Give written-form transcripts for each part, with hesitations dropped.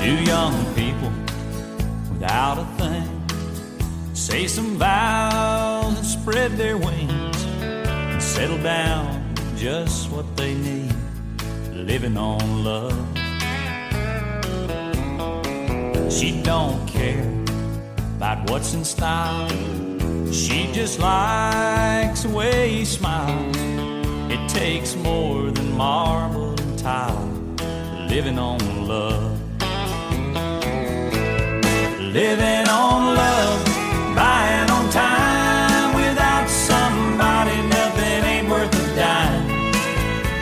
Two young people without a thing say some vows and spread their wings and settle down just what they need, living on love. She don't care about what's in style. She just likes the way he smiles. It takes more than marble and tile, living on love. Living on love, buying on time. Without somebody, nothing ain't worth a dime.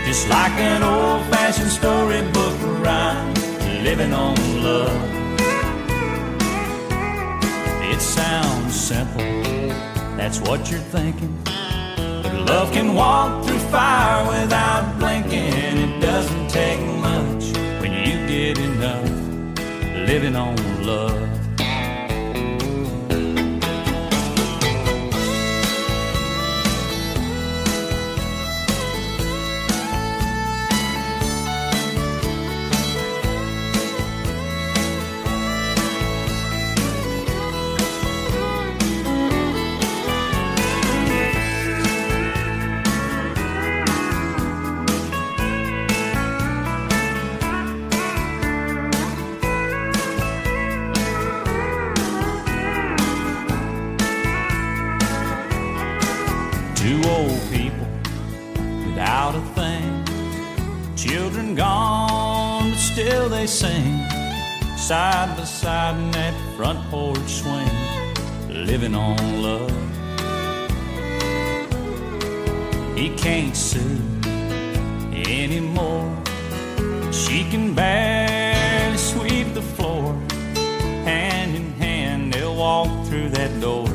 Just like an old-fashioned storybook rhyme, living on love. It sounds simple, that's what you're thinking. But love can walk through fire without blinking. It doesn't take much when you get enough, living on love. Two old people without a thing, children gone, but still they sing, side by side in that front porch swing, living on love. He can't sue anymore. She can barely sweep the floor. Hand in hand they'll walk through that door,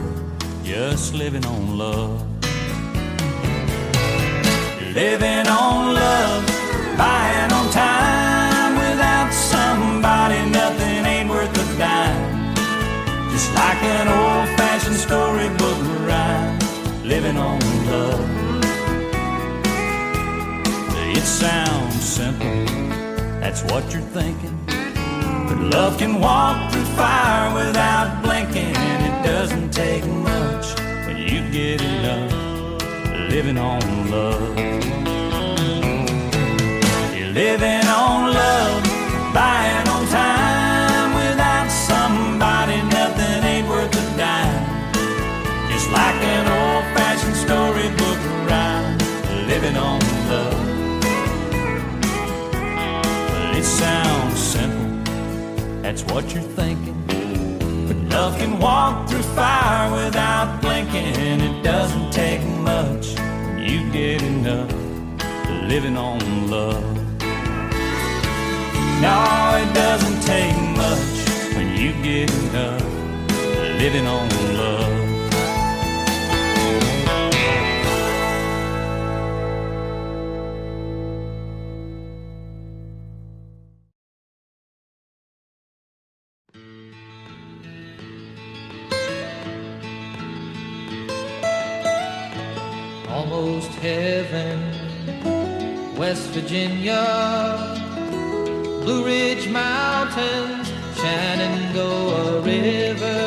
just living on love. Living on love, buying on time. Without somebody, nothing ain't worth a dime. Just like an old-fashioned storybook rhyme, living on love. It sounds simple, that's what you're thinking. But love can walk through fire without blinking. It doesn't take much when you get enough, living on love. You're living on love, buying on time. Without somebody, nothing ain't worth a dime. Just like an old-fashioned storybook rhyme, living on love. Well, it sounds simple, that's what you're thinking. But love can walk through fire without blinking. It doesn't take much when you get enough, living on love. No, it doesn't take much when you get enough, living on love. Almost heaven, West Virginia, Blue Ridge Mountains, Shenandoah River.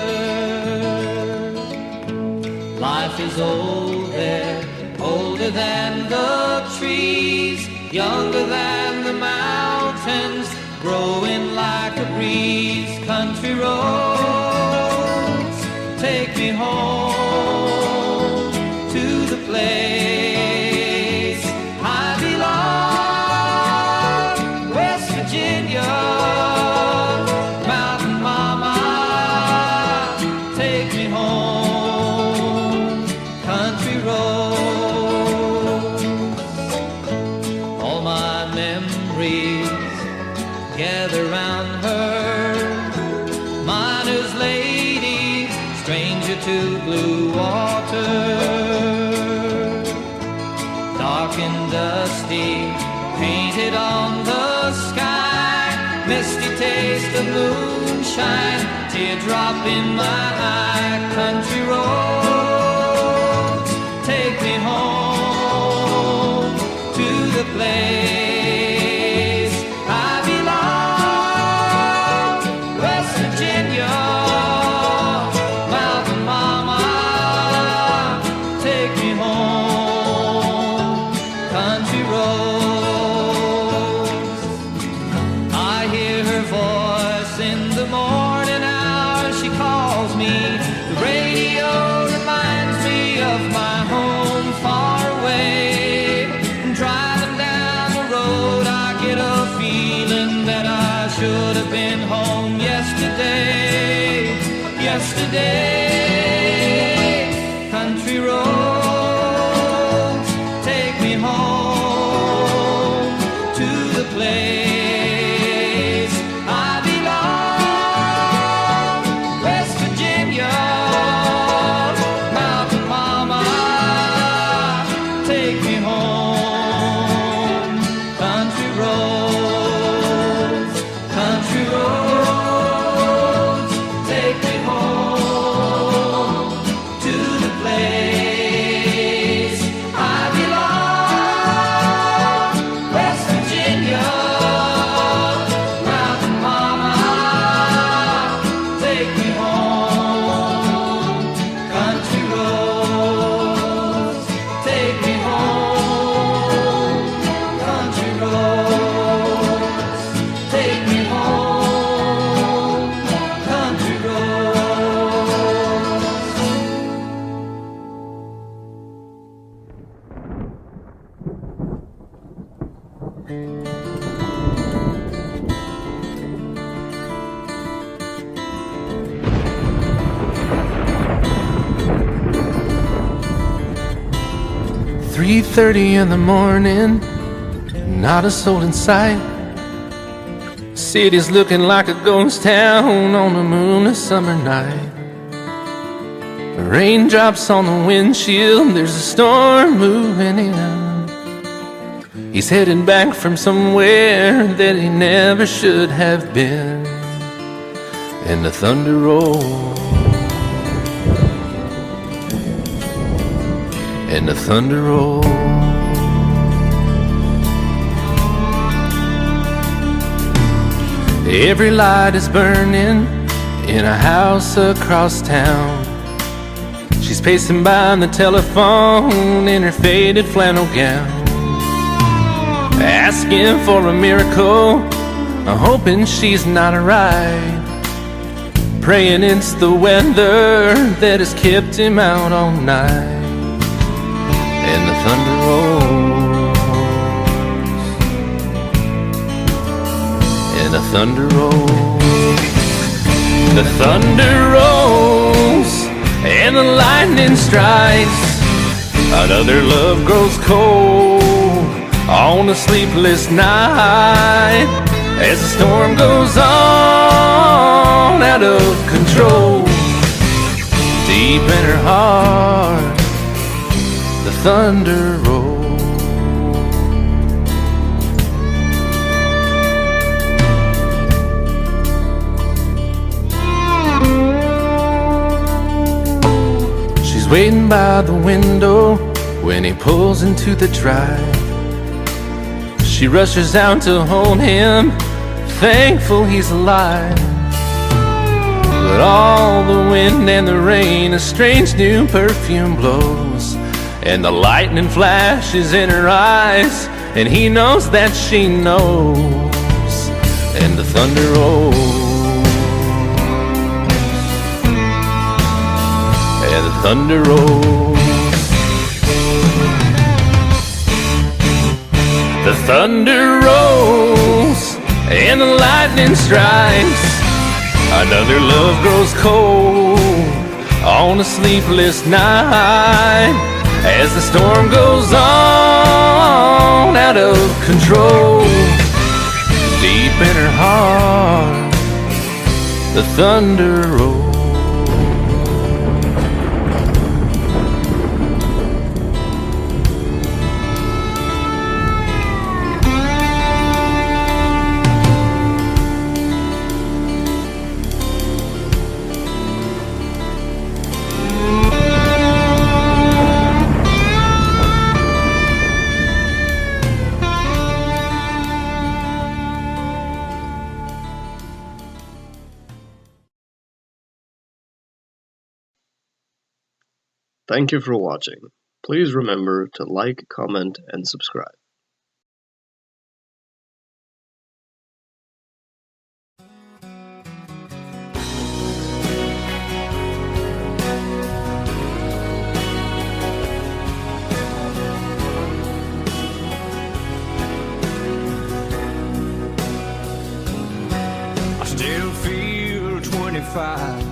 Life is old there, older than the trees, younger than the mountains, growing like a breeze. Country roads, take me home to the place I belong, West Virginia, Mountain Mama, take me home, country roads. All my memories gather round her, miner's lady, stranger to blue water. Dark and dusty, painted on the sky, misty taste of moonshine, teardrop in my eye. Country roads, take me home to the place I belong, day. Country roads, take me home to the place I belong. West Virginia, mountain mama, take me home. Country roads, country roads, take me home to the place I belong. West Virginia, mountain mama, take me home. Country roads, take me home. Country roads, take me home. Country roads. 3:30 in the morning, not a soul in sight. City's looking like a ghost town on a moonless summer night. Raindrops on the windshield, there's a storm moving in. He's heading back from somewhere that he never should have been. And the thunder rolls, and the thunder rolls. Every light is burning in a house across town. She's pacing by the telephone in her faded flannel gown, asking for a miracle, hoping she's not alright, praying it's the weather that has kept him out all night. And the thunder rolls, and the thunder rolls. The thunder rolls, and the lightning strikes. Another love grows cold on a sleepless night, as the storm goes on out of control. Deep in her heart, the thunder rolls. She's waiting by the window when he pulls into the drive. She rushes out to hold him, thankful he's alive. But all the wind and the rain, a strange new perfume blows, and the lightning flashes in her eyes, and he knows that she knows. And the thunder rolls, and the thunder rolls. The thunder rolls, and the lightning strikes. Another love grows cold on a sleepless night, as the storm goes on out of control. Deep in her heart, the thunder rolls. Thank you for watching. Please remember to like, comment, and subscribe. I still feel 25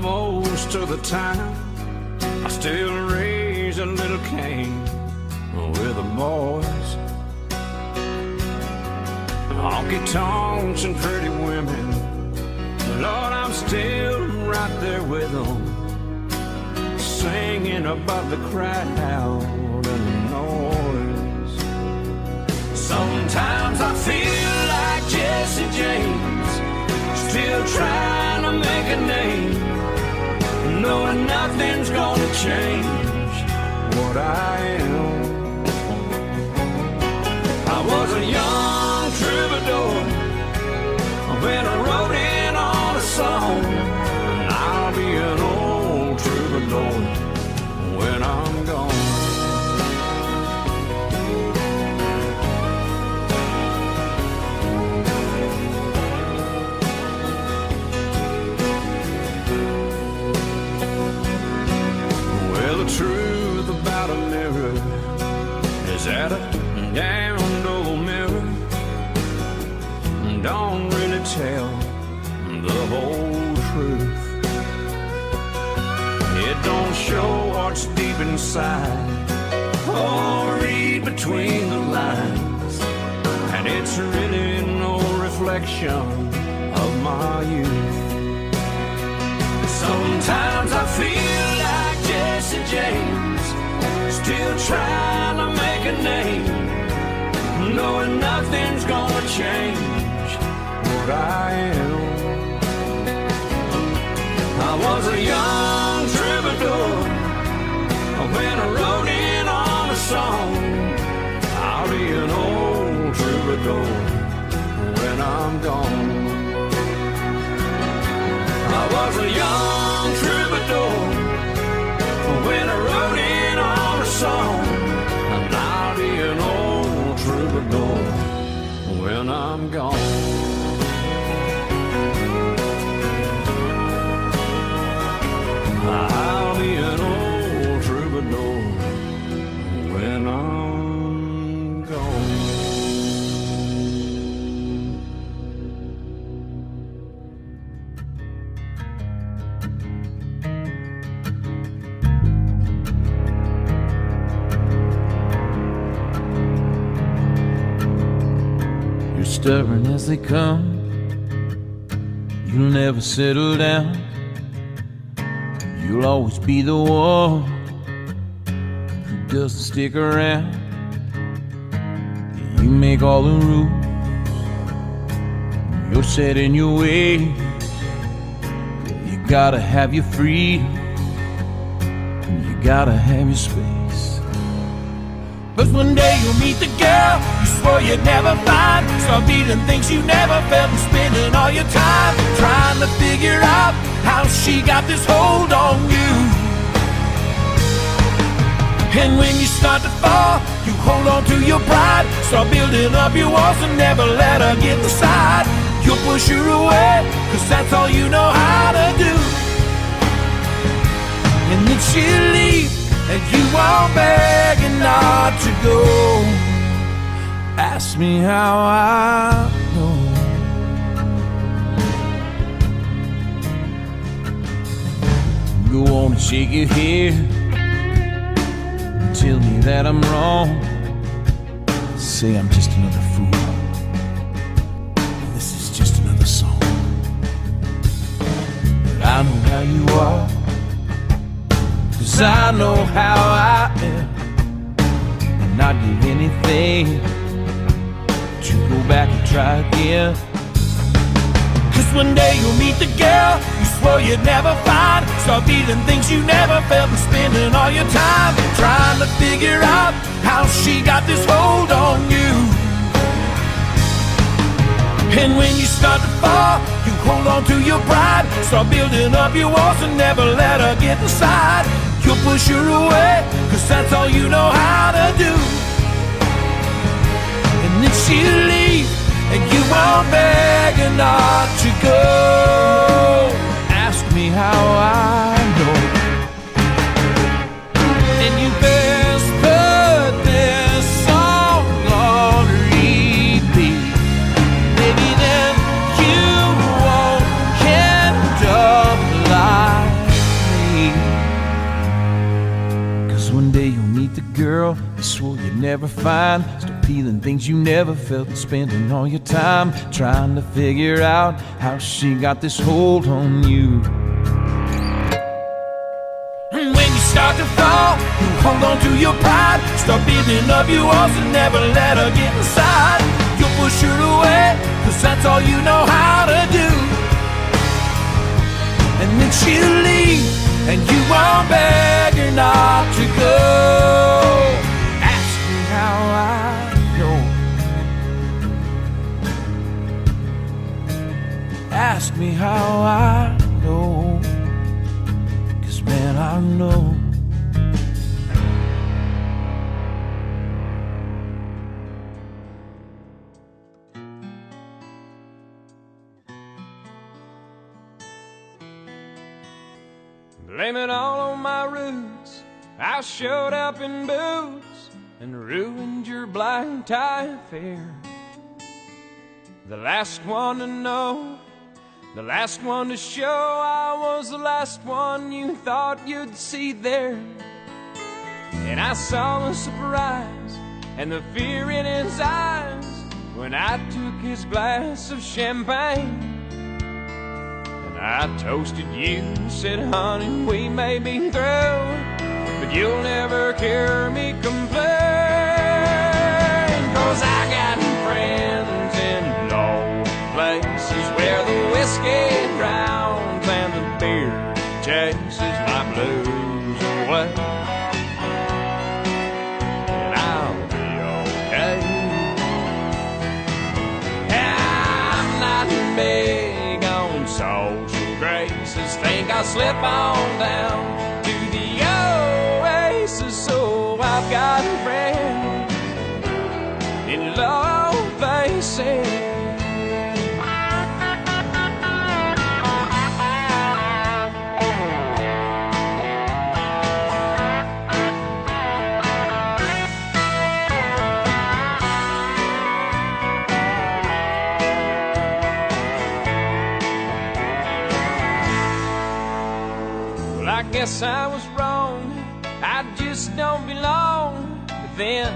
most of the time, I still raise a little Cain with the boys. Honky tonks and pretty women, Lord, I'm still right there with them, singing above the crowd and the noise. Sometimes I feel like Jesse James, still trying to make a name, knowing nothing's gonna change what I am. I was a young troubadour when I wrote in on a song, and I'll be an old troubadour when I'm gone. Well, the truth about a mirror is that a damned old mirror don't really tell the whole truth. It don't show what's deep inside or read between the lines, and it's really no reflection of my youth. Sometimes I feel like Jesse James, still trying to make a name, knowing nothing's gonna change what I am. I was a young troubadour when I wrote in on a song. I'll be an old troubadour when I'm gone. I was a young troubadour when I wrote in on a song, and I'll be an old troubadour when I'm gone. I'll be an old troubadour when I'm gone. You're stubborn as they come, you'll never settle down. You'll always be the one who doesn't stick around. You make all the rules, you're set in your way. You gotta have your freedom, you gotta have your space. But one day you'll meet the girl you swore you'd never find. Start feeling things you never felt and spending all your time trying to figure out how she got this hold on you. And when you start to fall, you hold on to your pride. Start building up your walls and never let her get inside. You'll push her away, cause that's all you know how to do. And then she'll leave, and you are begging not to go. Ask me how I know. Go on and shake your head and tell me that I'm wrong. Say I'm just another fool, this is just another song. But I know how you are, cause I know how I am. And I'd give anything to go back and try again. Cause one day you'll meet the girl you swore you'd never find. Start feeling things you never felt and spending all your time trying to figure out how she got this hold on you. And when you start to fall, you hold on to your pride. Start building up your walls and never let her get inside. You'll push her away, cause that's all you know how to do. And then she'll leave, and you are begging not to go. Ask me how I know. And you best put this song on repeat. Maybe then you won't end up lying. refined, still peeling things you never felt, and spending all your time trying to figure out how she got this hold on you. And when you start to fall, you hold on to your pride, start building up your walls and never let her get inside. You'll push her away, 'cause that's all you know how to do. And then she'll leave, and you won't beg her not to go. Ask me how I know. Ask me how I know. 'Cause man, I know. Blame it all on my roots. I showed up in boots and ruined your black tie affair. The last one to know, the last one to show, I was the last one you thought you'd see there. And I saw the surprise and the fear in his eyes when I took his glass of champagne. I toasted you, said, honey, we may be through, but you'll never hear me complain. 'Cause I got friends in low places where the whiskey drowns and the beer chases my blues away. And I'll be okay. I'm not big on social graces, think I'll slip on down to the oasis. So I've got a friend in low places. I guess I was wrong, I just don't belong. But then,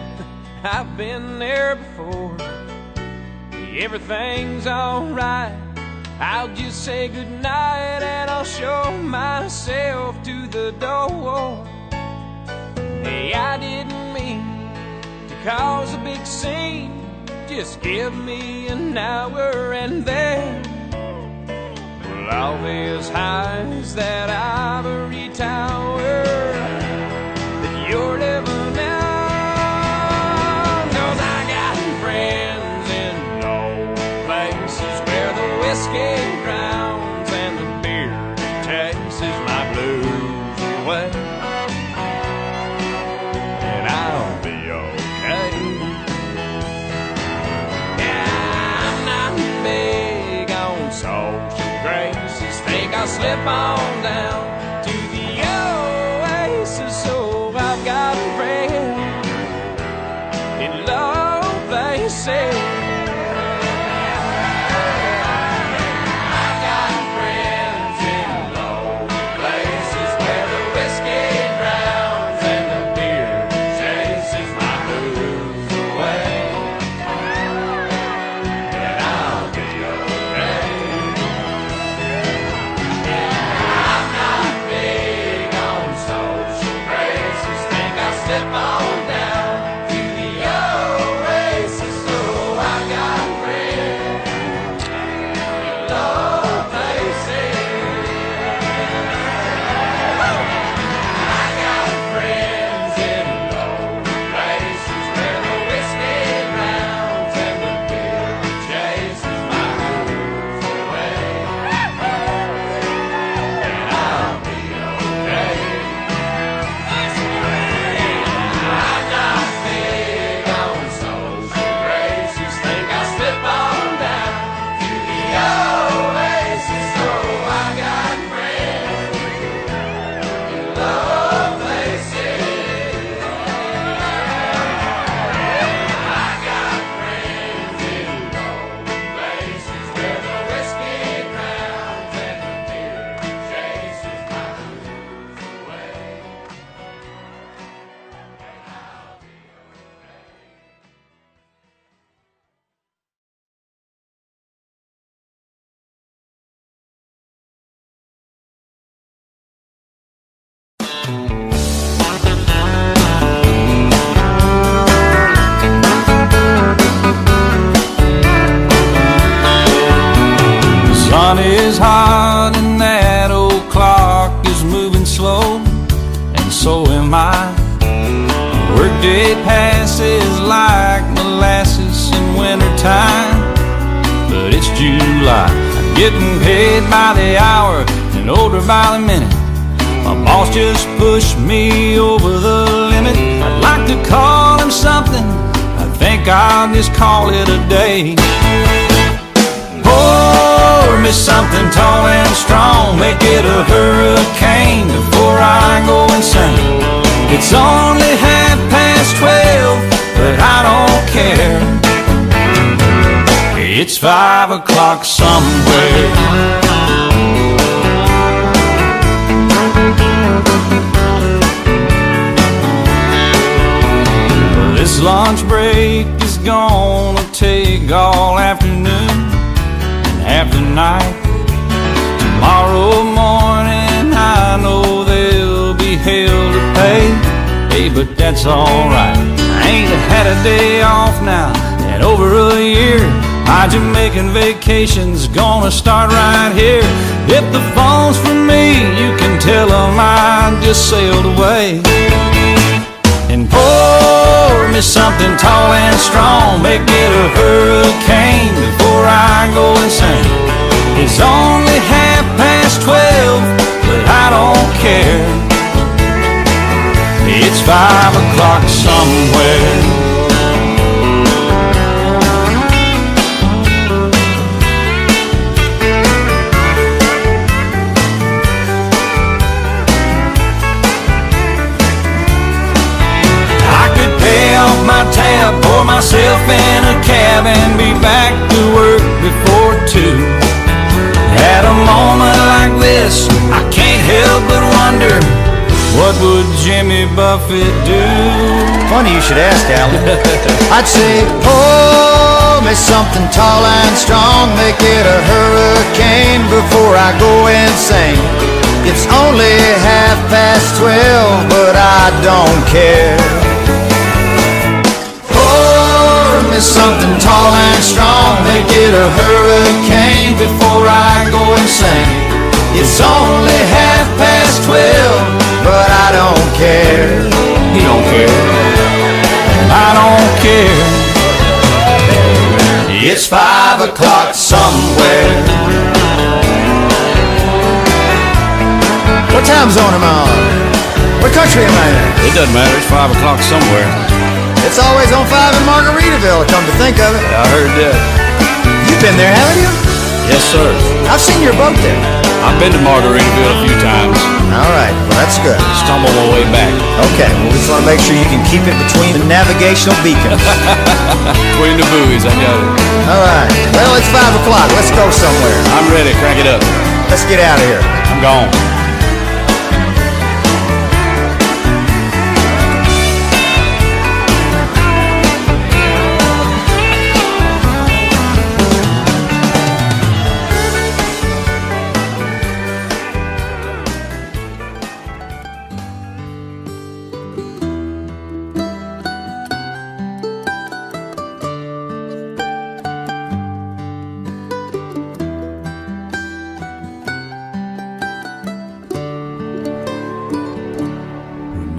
I've been there before. Everything's alright, I'll just say goodnight and I'll show myself to the door. Hey, I didn't mean to cause a big scene, just give me an hour and then all these highs that ivory tower that you're living on. 'Cause I got friends in low places where the whiskey drowns and the beer chases my blues away. And I'll be okay. Yeah, I'm not big on social graces, think I'll slip on down to the oasis. So I've got a friend in low places. I've got friends in low places where the whiskey drowns and the beer chases my blues away. And I'll be okay. Slip on down to the oasis. So I sun is hot and that old clock is moving slow, and so am I. Workday passes like molasses in wintertime, but it's July. I'm getting paid by the hour and older by the minute. My boss just pushed me over the limit. I'd like to call him something, I think I'll just call it a day. Pour me something tall and strong, make it a hurricane before I go insane. It's only 12:30, but I don't care. It's 5 o'clock somewhere. This lunch break is gonna take all afternoon and half the night. Tomorrow morning I know there'll be hell to pay. Hey, but that's alright. I ain't had a day off now in over a year. My Jamaican vacation's gonna start right here. If the phone's for me, you can tell them I just sailed away. And pour me something tall and strong, make it a hurricane before I go insane. It's only 12:30, but I don't care. It's 5 o'clock somewhere. I could pay off my tab, pour myself in a cab, and be back to work before 2. At a moment like this, I can't help but wonder, what would Jimmy Buffett do? Funny you should ask, Alan. I'd say, pour me something tall and strong, make it a hurricane before I go insane. It's only 12:30, but I don't care. Pour me something tall and strong, make it a hurricane before I go insane. It's only 12:30, but I don't care. He don't care, and I don't care. It's 5 o'clock somewhere. What time zone am I on? What country am I in? It doesn't matter, it's 5 o'clock somewhere. It's always on 5 in Margaritaville, come to think of it. I heard that. You've been there, haven't you? Yes, sir. I've seen your boat there. I've been to Margaritaville a few times. All right, well, that's good. Stumbled my way back. Okay, well, we just want to make sure you can keep it between the navigational beacons. Between the buoys, I got it. All right, well, it's 5 o'clock. Let's go somewhere. I'm ready, crank it up. Let's get out of here. I'm gone.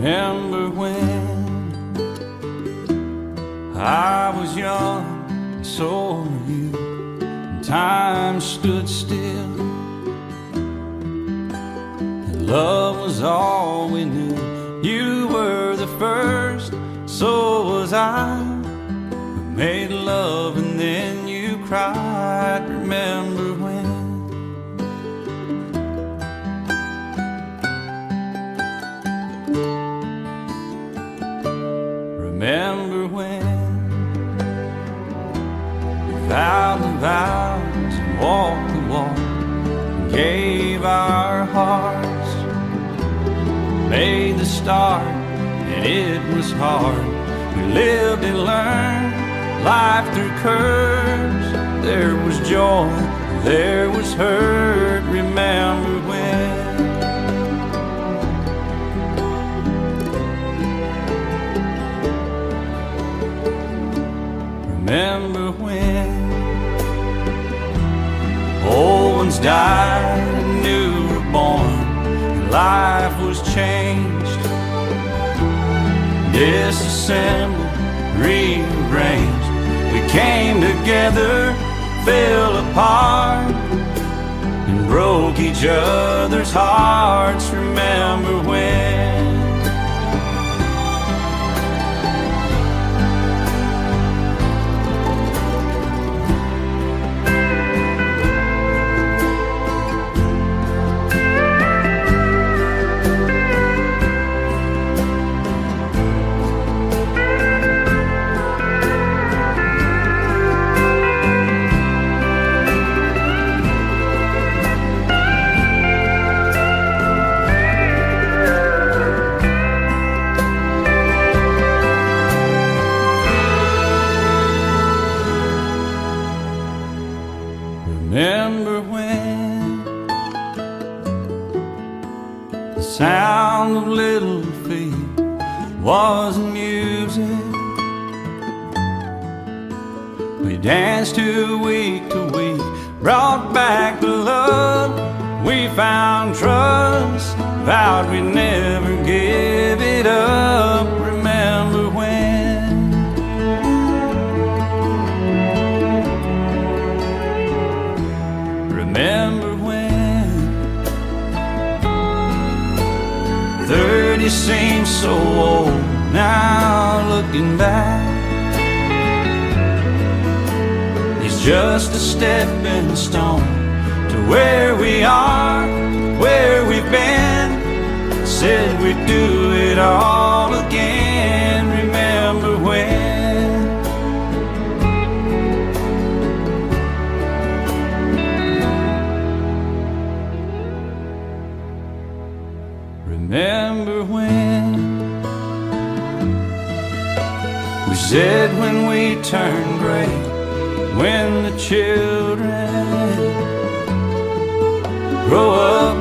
Remember when I was young, and so were you, and time stood still, and love was all we knew. You were the first, so was I. We made love and then you cried. Remember when? Remember when we vowed the vows and walked the walk and gave our hearts, made the start, and it was hard. We lived and learned life through curves. There was joy, there was hurt. Remember when? Remember when? Oh, ones died and new were born, and life was changed. Disassembled, rearranged, we came together, fell apart, and broke each other's hearts. Remember when? Remember when the sound of little feet was music? We danced to week, brought back the love. We found trust, vowed we'd never give it up. Remember when? Remember when 30 seems so old now, looking back. It's just a stepping stone to where we are, where we've been. Said we'd do it all again. Remember when? Remember when we said when we turn gray, when the children grow up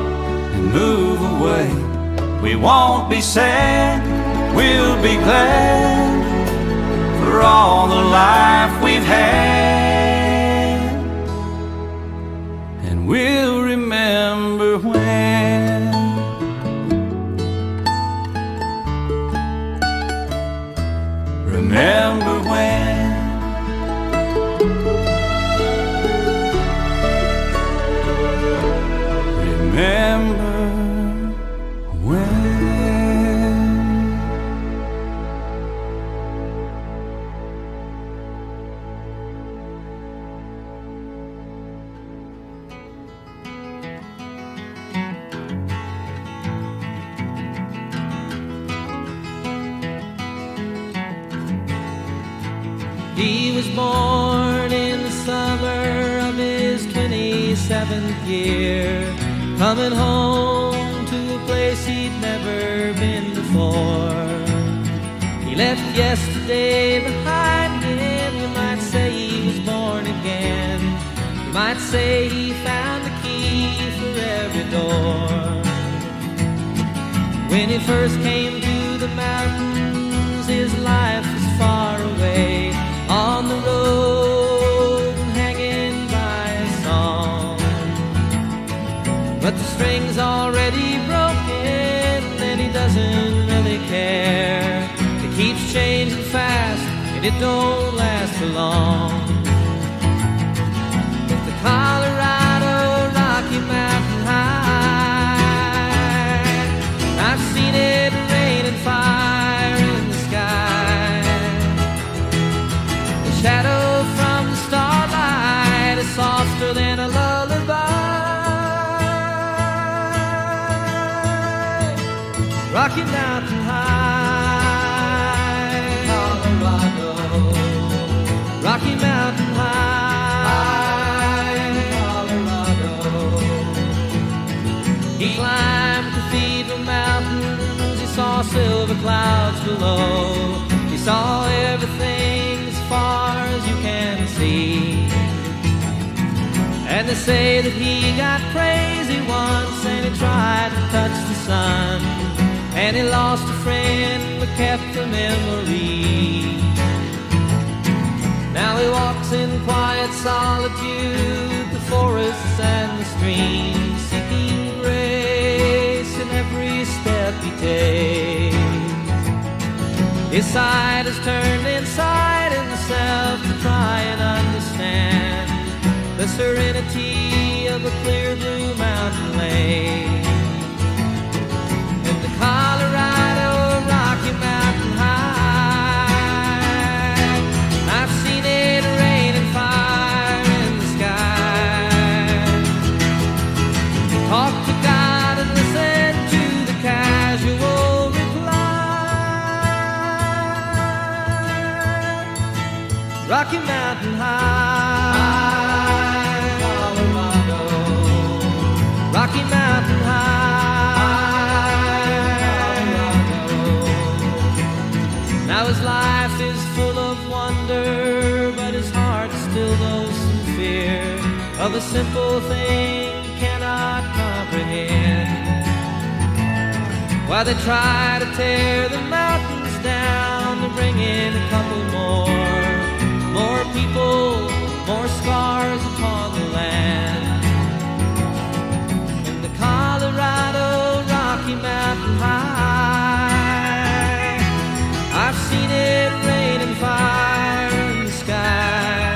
and move away, we won't be sad, we'll be glad for all the life we've had, and we'll remember when. Remember when? Remember when? He was born in the summer of his 27th year, coming home to a place he'd never been before. He left yesterday behind him. You might say he was born again. You might say he found the key for every door. When he first came to the mountains, his life was far away, on the road and hanging by a song. But the string's already broken and he doesn't really care. It keeps changing fast and it don't last for long. It's the Colorado Rocky Mountain High. I've seen it rain and fire in the sky. The shadow from the starlight is softer than a lullaby. Rocky Mountain High, Colorado. Rocky Mountain High, Colorado. He climbed Cathedral Mountains. He saw silver clouds below. He saw everything as far as you can see. And they say that he got crazy once and he tried to touch the sun. And he lost a friend but kept the memory. Now he walks in quiet solitude, the forests and the streams, seeking grace in every step he takes. His sight is turned inside himself to try and understand the serenity of a clear blue mountain lake. In the Colorado Rocky Mountain High, I've seen it rain and fire in the sky. Talk to God and listen to the casual reply. Rocky Mountain High, Colorado. Rocky Mountain High, Colorado. Now his life is full of wonder, but his heart still knows some fear of a simple thing he cannot comprehend. While they try to tear the mountains down to bring in a couple more people, more scars upon the land. In the Colorado Rocky Mountain High, I've seen it rain and fire in the sky.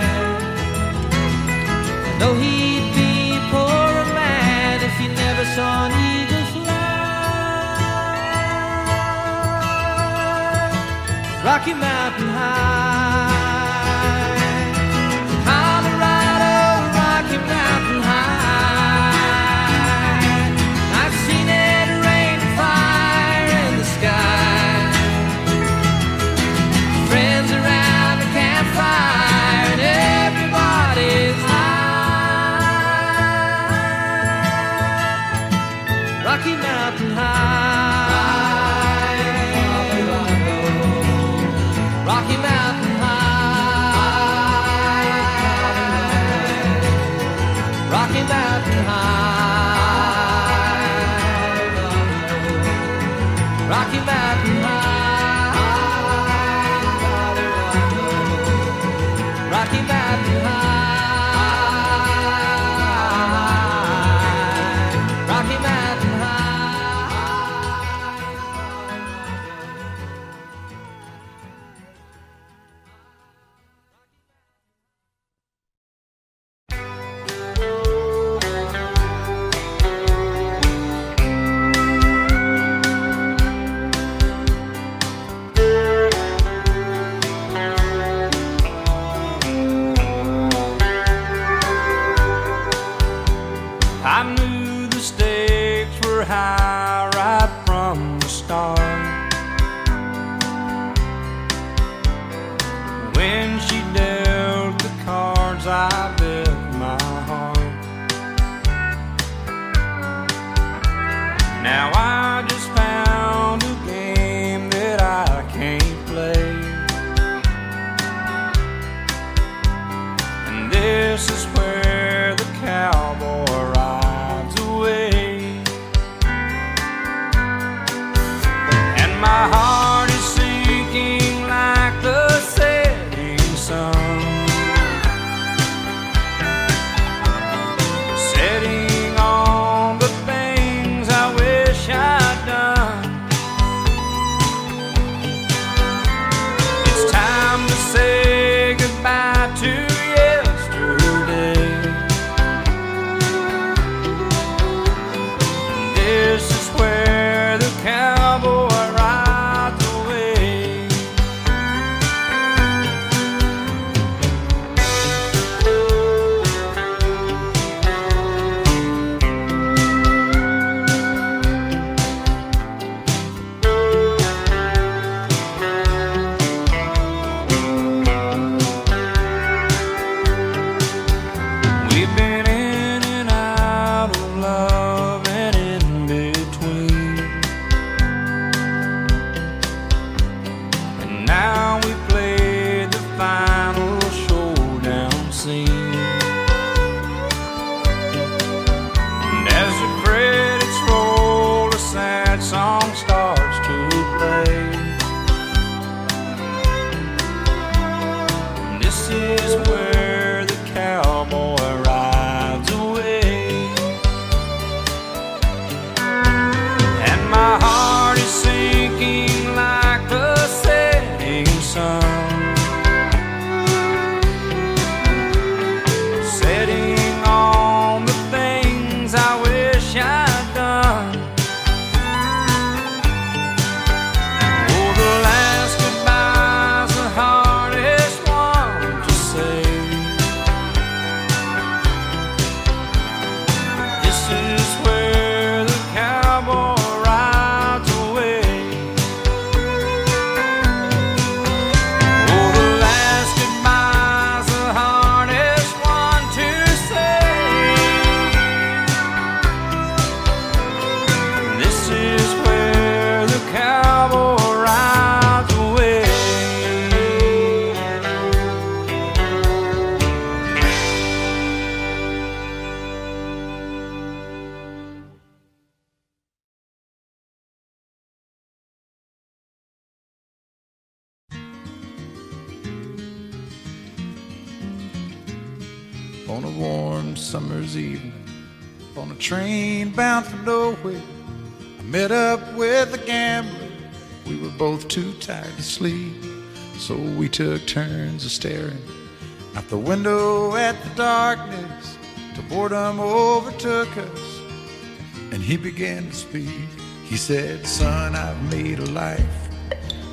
I know he'd be a poorer man if he never saw an eagle fly. Rocky Mountain High, Colorado Rocky Mountain High, I've seen it rain and fire in the sky. Friends around the campfire and everybody's high. Rocky Mountain High, Colorado. Rocky Mountain High, Rocky Mountain High, Rocky Mountain High, Rocky Mountain High, Rocky Mountain High. I knew the stakes were high right from the start. When she dealt the cards, I bet my heart. Now I just found a game that I can't play, and this is where the cowboy rides away. And my heart is sinking like the setting sun, setting on the things I wish I'd done. It's time to say goodbye to yesterday. on a warm summer's evening, on a train bound for nowhere. I met up with a gambler. We were both too tired to sleep, so we took turns of staring out the window at the darkness till boredom overtook us, and he began to speak. He said, "Son, I've made a life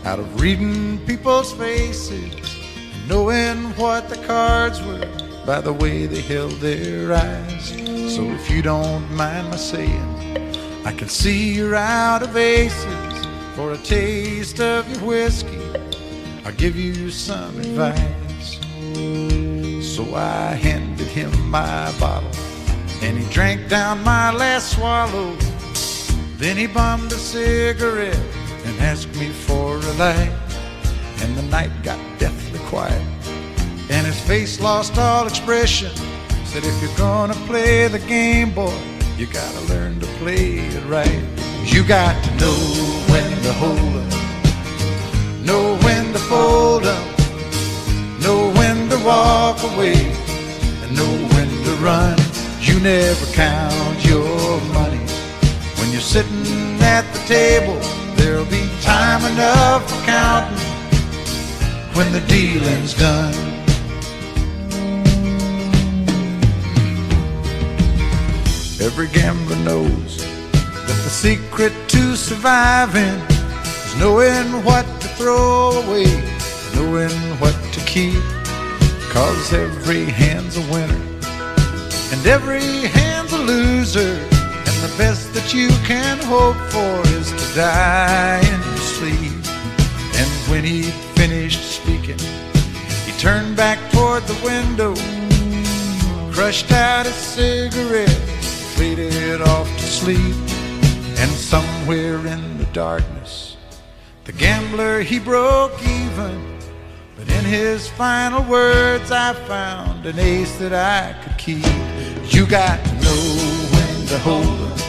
out of reading people's faces and knowing what the cards were by the way they held their eyes. So if you don't mind my saying, I can see you're out of aces. For a taste of your whiskey, I'll give you some advice." So I handed him my bottle, and he drank down my last swallow. Then he bummed a cigarette and asked me for a light, and the night got deathly quiet, and his face lost all expression. Said, "If you're gonna play the game, boy, you gotta learn to play it right. You got to know when to hold up, know when to fold up, know when to walk away, and know when to run. You never count your money when you're sitting at the table. There'll be time enough for counting when the dealing's done." Every gambler knows that the secret to surviving is knowing what to throw away, knowing what to keep. 'Cause every hand's a winner and every hand's a loser, and the best that you can hope for is to die in your sleep. And when he'd finished speaking, he turned back toward the window, crushed out his cigarette, faded off to sleep. And somewhere in the darkness, the gambler, he broke even. But in his final words, I found an ace that I could keep. You got to know when to hold up,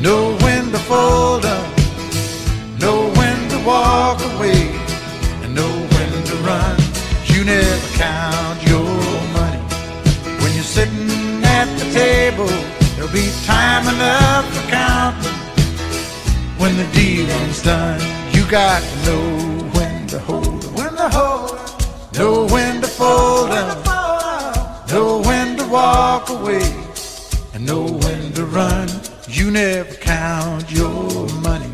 know when to fold up, know when to walk away, and know when to run. You never count your money when you're sitting at the table. There'll be time enough for counting when the dealing's done. You got to know when to hold up, know when to fold up, know when to walk away, and know when to run. You never count your money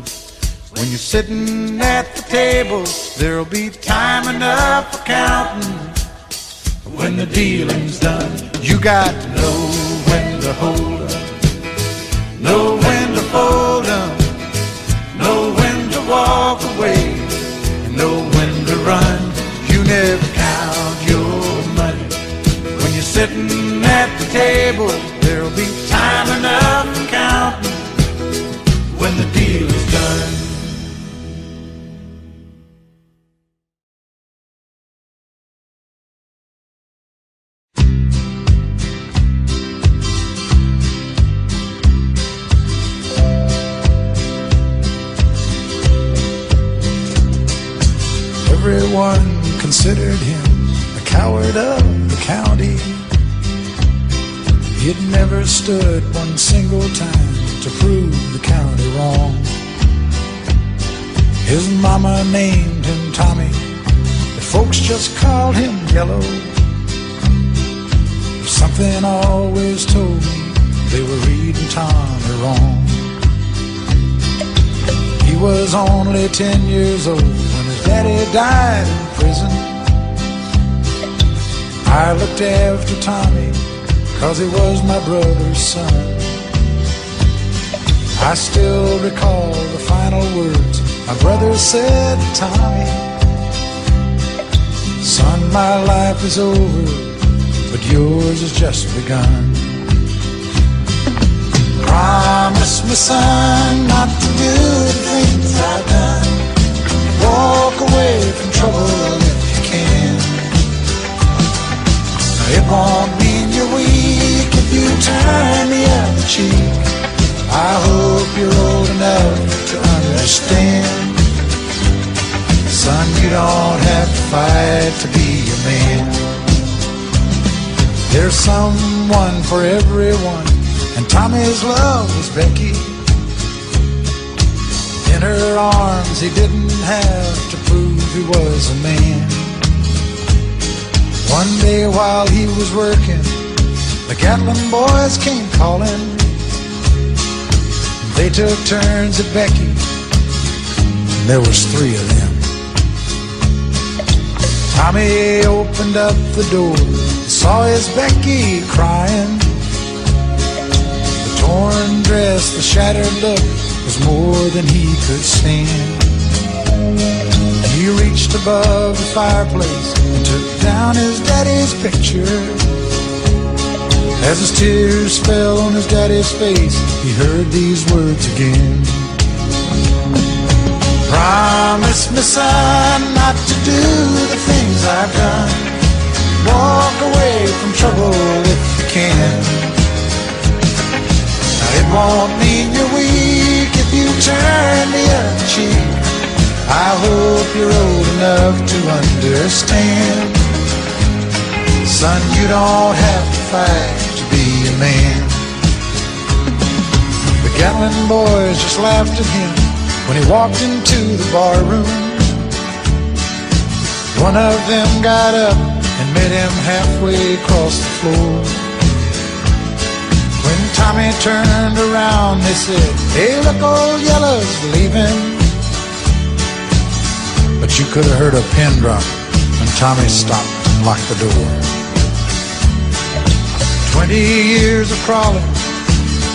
when you're sitting at the table. There'll be time enough for counting when the dealing's done. You got to know when to hold up, know when to fold up, know when to walk away, and know when to run. You never count your money when you're sitting at the table. There'll be time enough for counting when the deal is done. Everyone considered him a coward of the county. He'd never stood one single time to prove the county wrong. His mama named him Tommy, but folks just called him Yellow. Something always told me they were reading Tommy wrong. He was only 10 years old when his daddy died in prison. I looked after Tommy 'cause he was my brother's son. I still recall the final words my brother said to Tommy. "Son, my life is over, but yours has just begun. Promise me, son, not to do the things I've done. Walk away from trouble if you can. It won't mean you're weak if you turn the other cheek. I hope you're old enough to understand. Son, you don't have to fight to be a man. There's someone for everyone, and Tommy's love was Becky. In her arms he didn't have to prove he was a man. One day while he was working, the Gatlin boys came calling. They took turns at Becky, and there was 3 of them. Tommy opened up the door, saw his Becky crying. The torn dress, the shattered look was more than he could stand. And he reached above the fireplace and took down his daddy's picture. As his tears fell on his daddy's face, he heard these words again. Promise me, son, not to do the things I've done. Walk away from trouble if you can. Now it won't mean you're weak if you turn the other cheek. I hope you're old enough to understand. Son, you don't have to fight to be a man. The Gatlin boys just laughed at him when he walked into the bar room. One of them got up and met him halfway across the floor. When Tommy turned around, they said, "Hey, look, old Yellow's leaving." But you could have heard a pin drop when Tommy stopped and locked the door. 20 years of crawling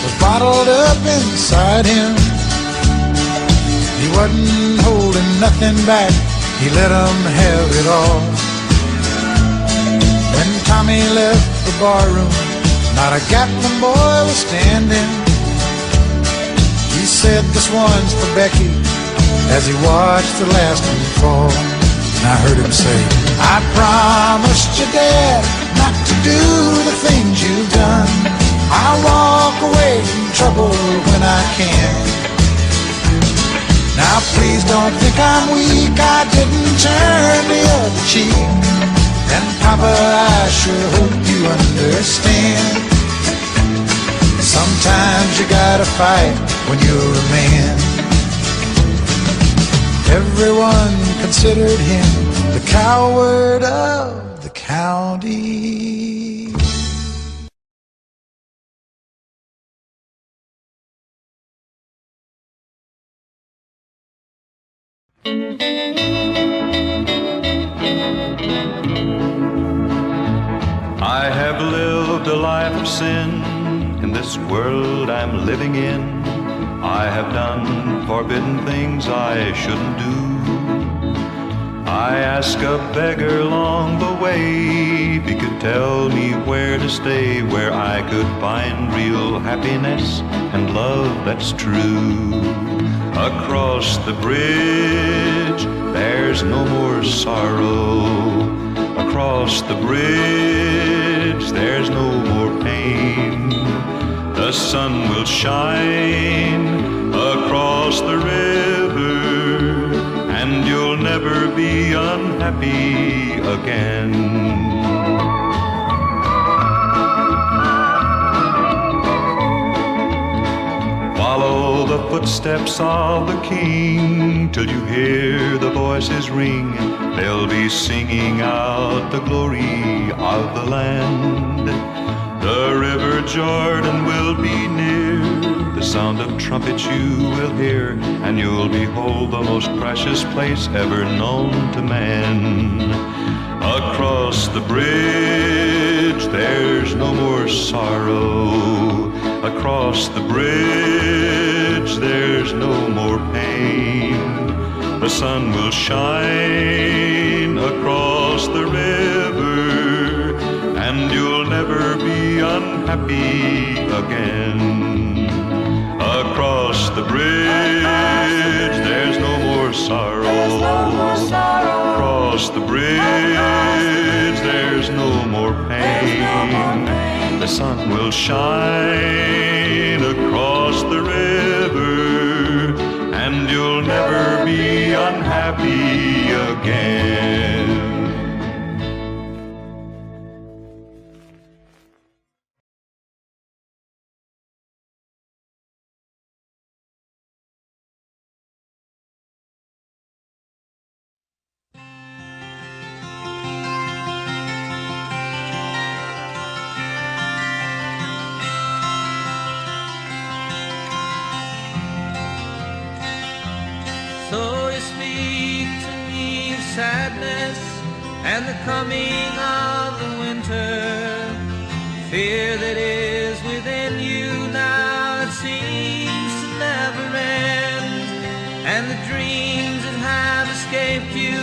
was bottled up inside him. He wasn't holding nothing back, he let them have it all. When Tommy left the barroom, not a Gatlin boy was standing. He said, "This one's for Becky," as he watched the last one fall. And I heard him say, "I promised your dad not to do the things you've done. I'll walk away from trouble when I can. Now please don't think I'm weak, I didn't turn the other cheek. And Papa, I sure hope you understand. Sometimes you gotta fight when you're a man." Everyone considered him the coward of the county. I have lived a life of sin in this world I'm living in. I have done forbidden things I shouldn't do. I asked a beggar along the way if he could tell me where to stay, where I could find real happiness and love that's true. Across the bridge, there's no more sorrow. Across the bridge, there's no more pain. The sun will shine across the river, and you'll never be unhappy again. Follow the footsteps of the King till you hear the voices ring. They'll be singing out the glory of the land. The river Jordan will be near. The sound of trumpets you will hear, and you'll behold the most precious place ever known to man. Across the bridge, there's no more sorrow. Across the bridge, there's no more pain. The sun will shine across the river, and you'll never be unhappy again. Across the bridge, there's no more sorrow. Across the bridge, there's no more pain. The sun will shine across the river, and you'll never be unhappy again. sadness and the coming of the winter. Fear that is within you now that seems to never end, and the dreams that have escaped you,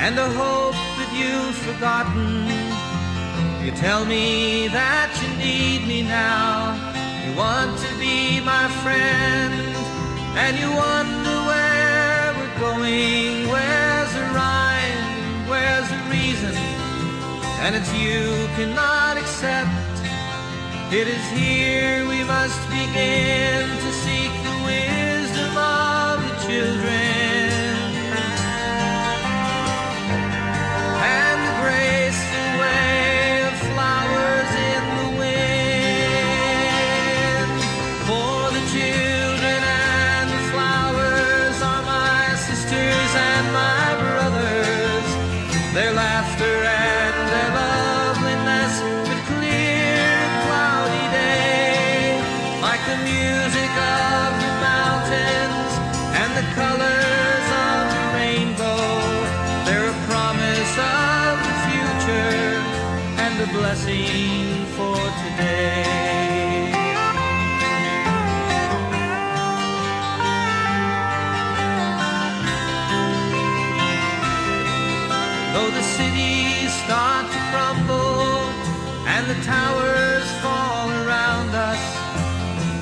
and the hope that you've forgotten. You tell me that you need me now, you want to be my friend, and you wonder where we're going, where's the rhyme, where's the reason, and it's you cannot accept. It is here we must begin to seek the wisdom of the children, and the graceful way of flowers in the wind. For the children and the flowers are my sisters and my brothers. Their laughter and their loveliness could clear a cloudy day, like the music of the mountains and the colors of the rainbow. They're a promise of the future and a blessing for today. Though the cities start to crumble and the towers fall around us,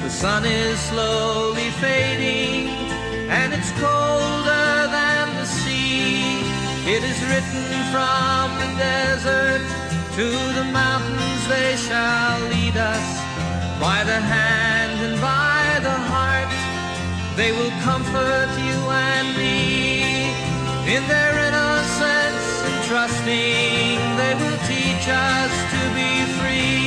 the sun is slowly fading and it's colder than the sea. It is written from the desert to the mountains, they shall lead us by the hand and by the heart. They will comfort you and me in their innocence and trusting. They will teach us to be free.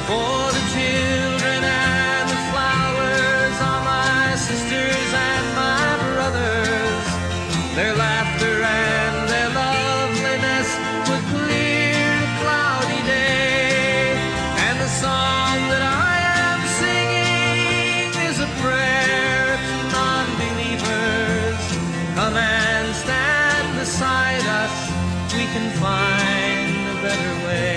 For the children and the flowers are my sisters and my brothers. Their laughter and their loveliness would clear a cloudy day, and the song that I am singing is a prayer to non-believers. Come and stand beside us, we can find a better way.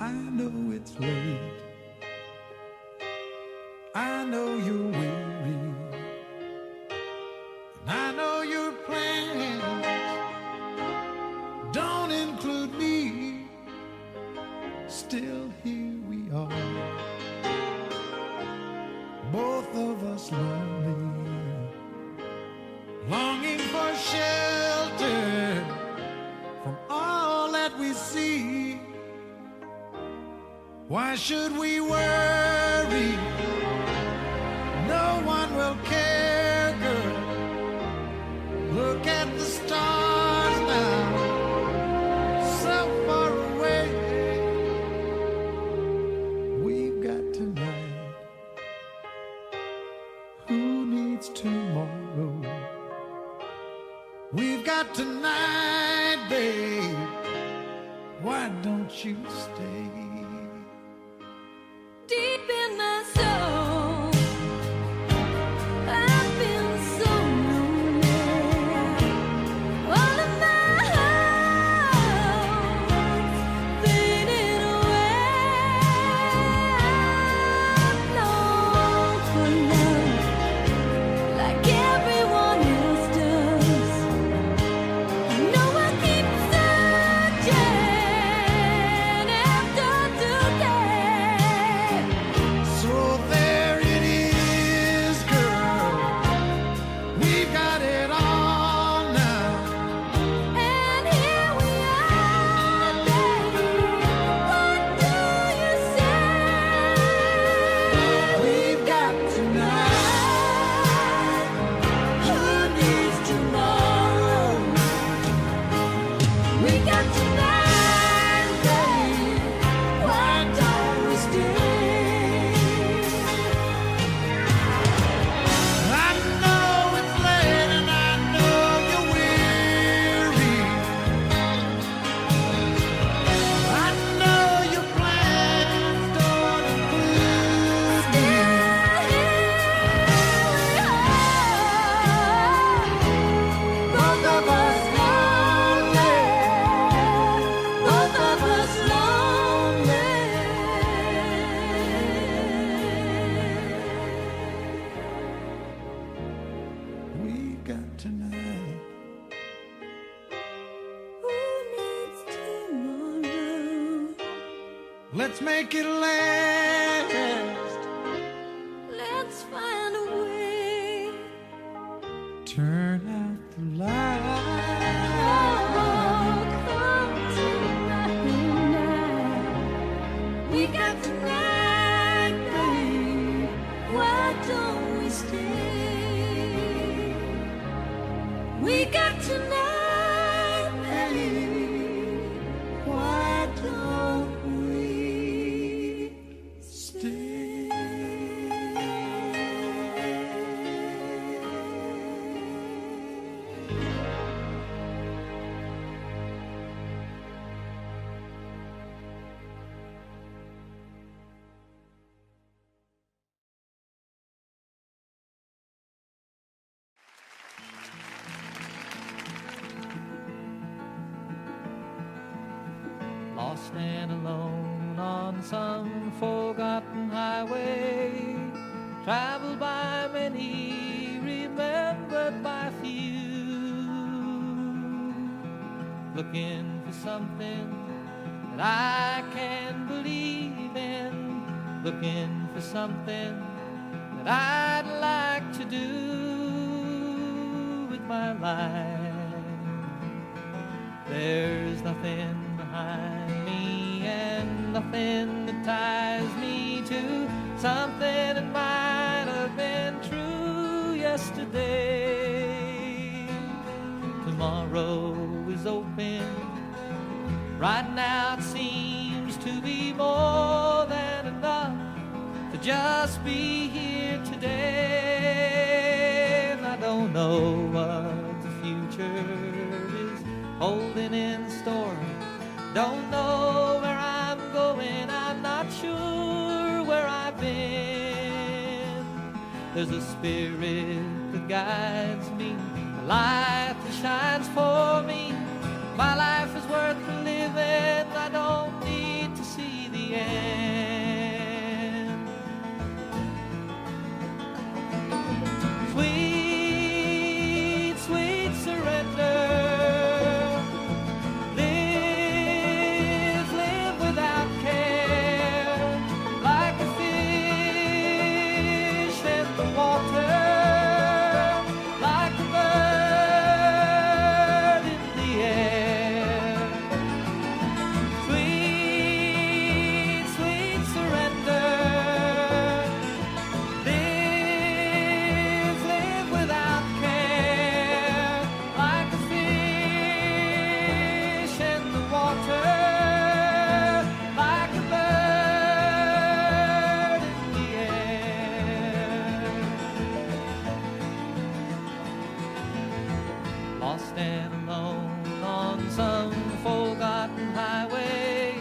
I know it's late. I know you're weary. And I know your plans don't include me. Still, here we are, both of us lonely, longing for shelter from all that we see. Why should we worry? No one will care, girl. Look at the stars now, so far away. We've got tonight. Who needs tomorrow? We've got tonight, babe. Why don't you stay? Deep in my soul, I've been so lonely. All of my hopes fading away. I've longed for love like everyone else does. I know I keep searching. let's make it last. Let's find a way. Turn out the light. Oh, come tonight. We got tonight, babe. Why don't we stay? We got tonight, babe. Why don't we stay? Lost and alone on some forgotten highway, traveled by many, remembered by few, looking for something that I can believe in, looking for something that I'd like to do with my life. There's nothing behind me and nothing that ties me to something that might have been true yesterday. Tomorrow is open. Right now it seems to be more than enough to just be here today. And I don't know what the future is holding in store. Don't know where I'm going, I'm not sure where I've been. There's a spirit that guides me, a light that shines for me. My life is worth living, I don't need to see the end. Sweet, sweet surrender. Lost and alone on some forgotten highway,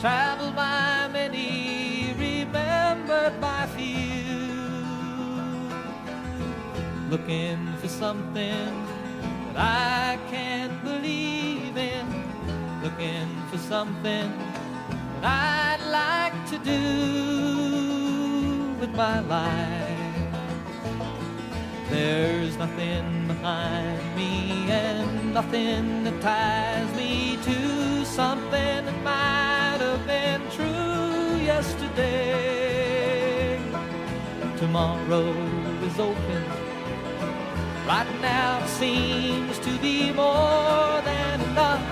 traveled by many, remembered by few, looking for something that I can't believe in, looking for something that I'd like to do with my life. There's nothing behind me and nothing that ties me to something that might have been true yesterday. Tomorrow is open. Right now it seems to be more than enough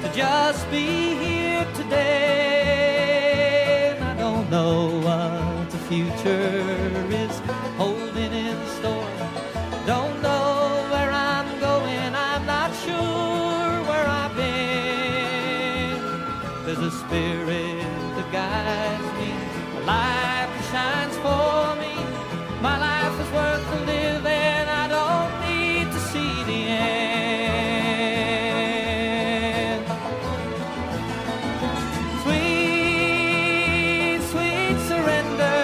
to just be here today. And I don't know what the future is holding in store. Don't know where I'm going, I'm not sure where I've been. There's a spirit that guides me, a light that shines for me. My life is worth living, I don't need to see the end. Sweet, sweet surrender.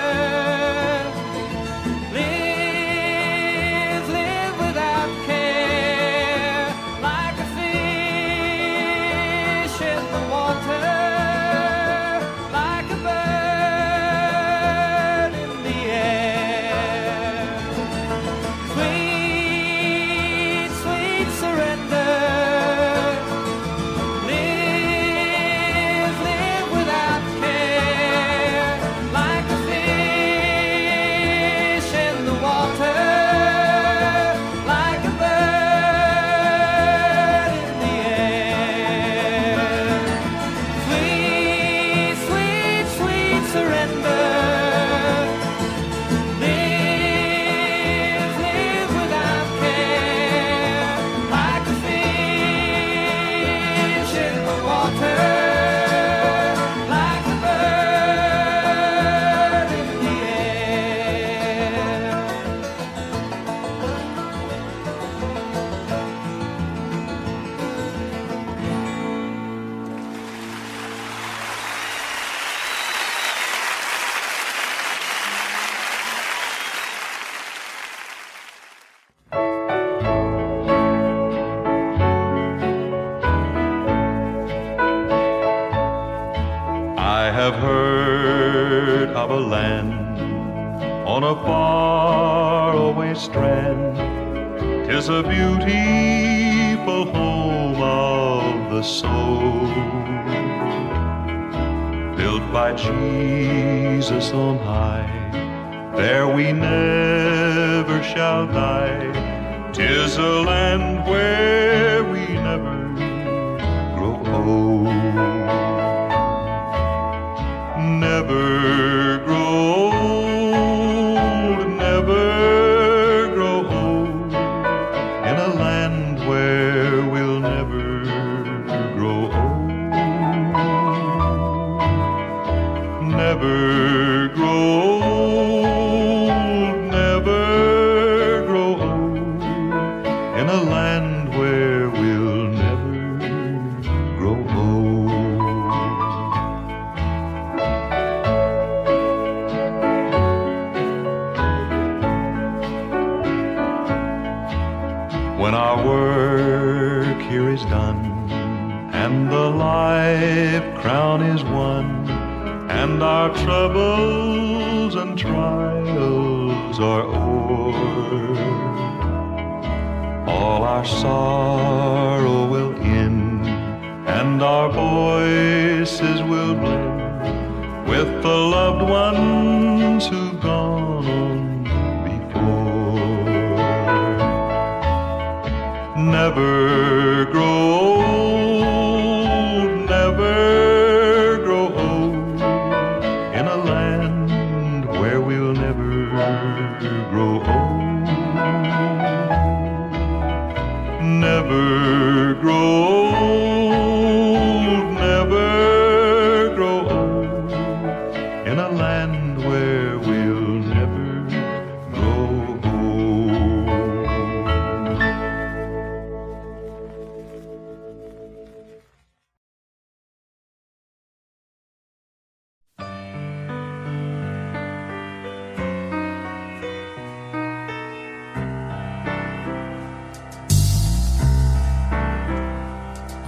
surrender. Live, live without care, like a fish in the water, like a bird in the air. I have heard of a land on a faraway strand. 'Tis a beautiful home of the soul, built by Jesus on high. There we never shall die. 'Tis a land where we never grow old. Never grow old, never grow old, in a land where we'll never grow old. Never grow old, never grow old, in a land where we'll never grow old. When our work here is done, and the life crown is won, and our troubles and trials are o'er, all our sorrow will end, and our voices will blend with the loved ones who've gone on before. Never grow old, never grow old, in a land where we'll never grow old. Never grow old, never grow old, in a land where we'll never grow old.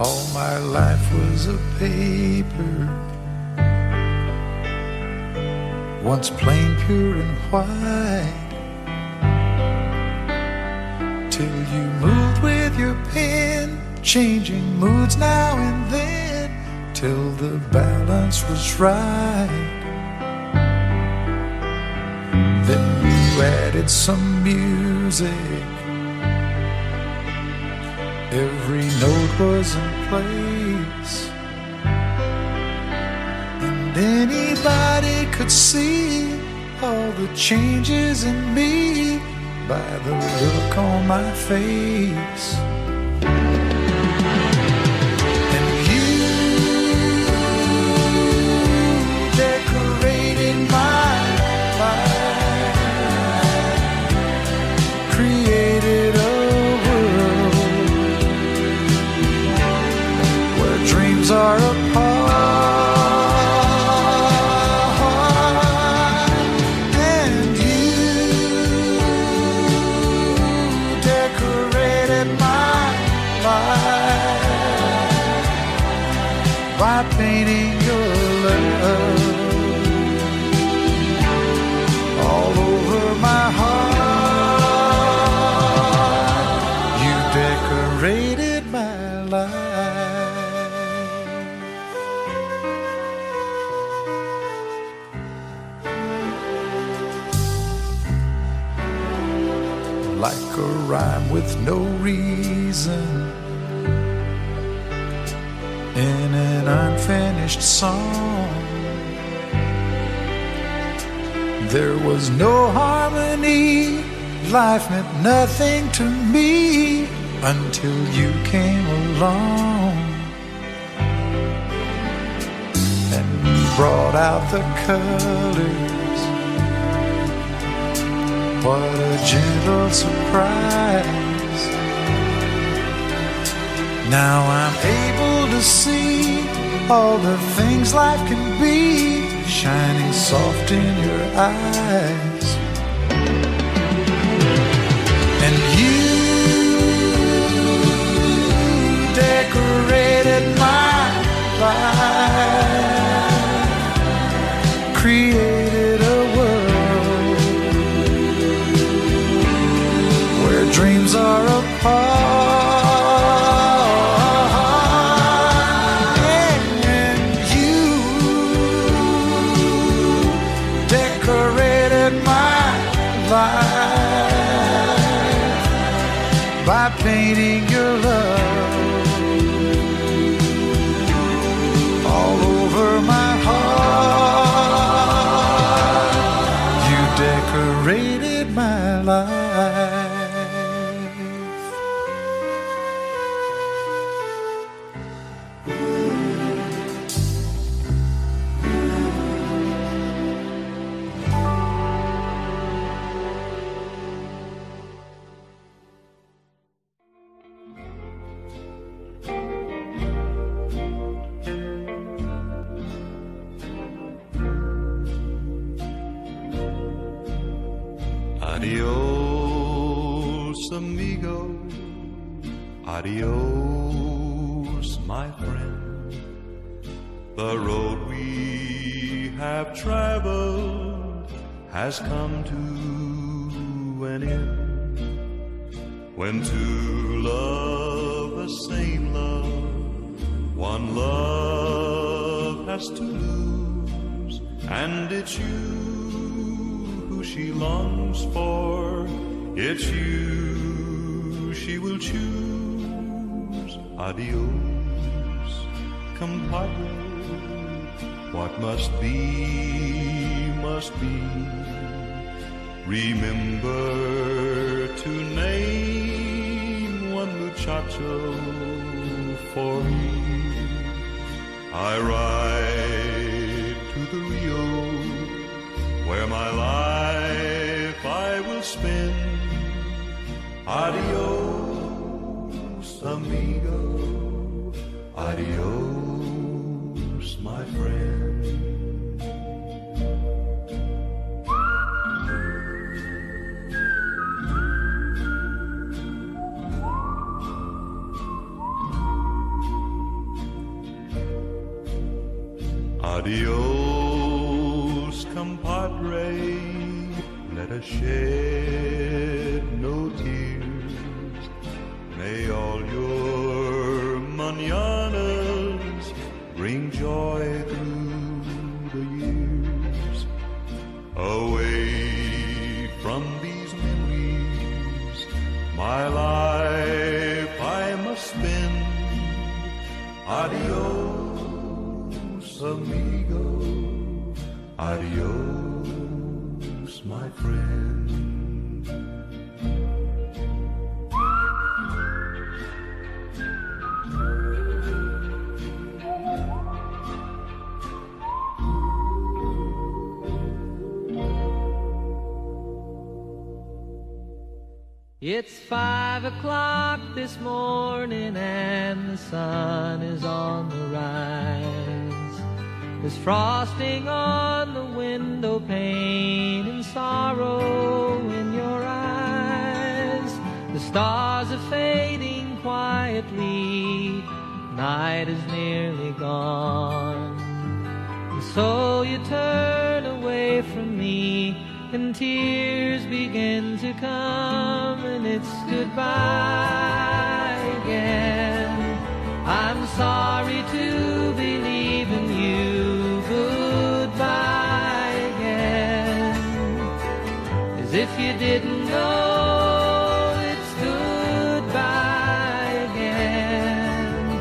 All my life was a paper, once plain, pure and white, till you moved with your pen, changing moods now and then, till the balance was right. Then you added some music, every note was in place, and anybody could see all the changes in me by the look on my face. And you decorated my life, created a dreams are apart, and you decorated my life by painting your love all over my heart. You decorated my life. Like a rhyme with no reason in an unfinished song, There was no harmony, life meant nothing to me until you came along and brought out the colors. What a gentle surprise. Now I'm able to see all the things life can be, shining soft in your eyes. And you decorated my life, created a world where dreams are apart. By painting your love all over my heart, you decorated my life. Adios, amigo. Adios, my friend. The road we have traveled has come to an end. When two love the same love, one love has to lose, and it's you she longs for, it's you she will choose. Adios, compadre, what must be, must be. Remember to name one muchacho for me. I ride to the Rio, where my life I will spend. Adios, amigo. Adios, my friend. Adios, compadre, let us shed no tears. May all your mañanas bring joy through the years. Away from these memories, my life I must spend. Adios, amigo. Adios, my friend. It's 5 o'clock this morning and the sun is on the rise. There's frosting on the window pane and sorrow in your eyes. The stars are fading quietly, night is nearly gone. And so you turn away from me and tears begin to come, and it's goodbye again. I'm sorry to believe in you, goodbye again. As if you didn't know it's goodbye again.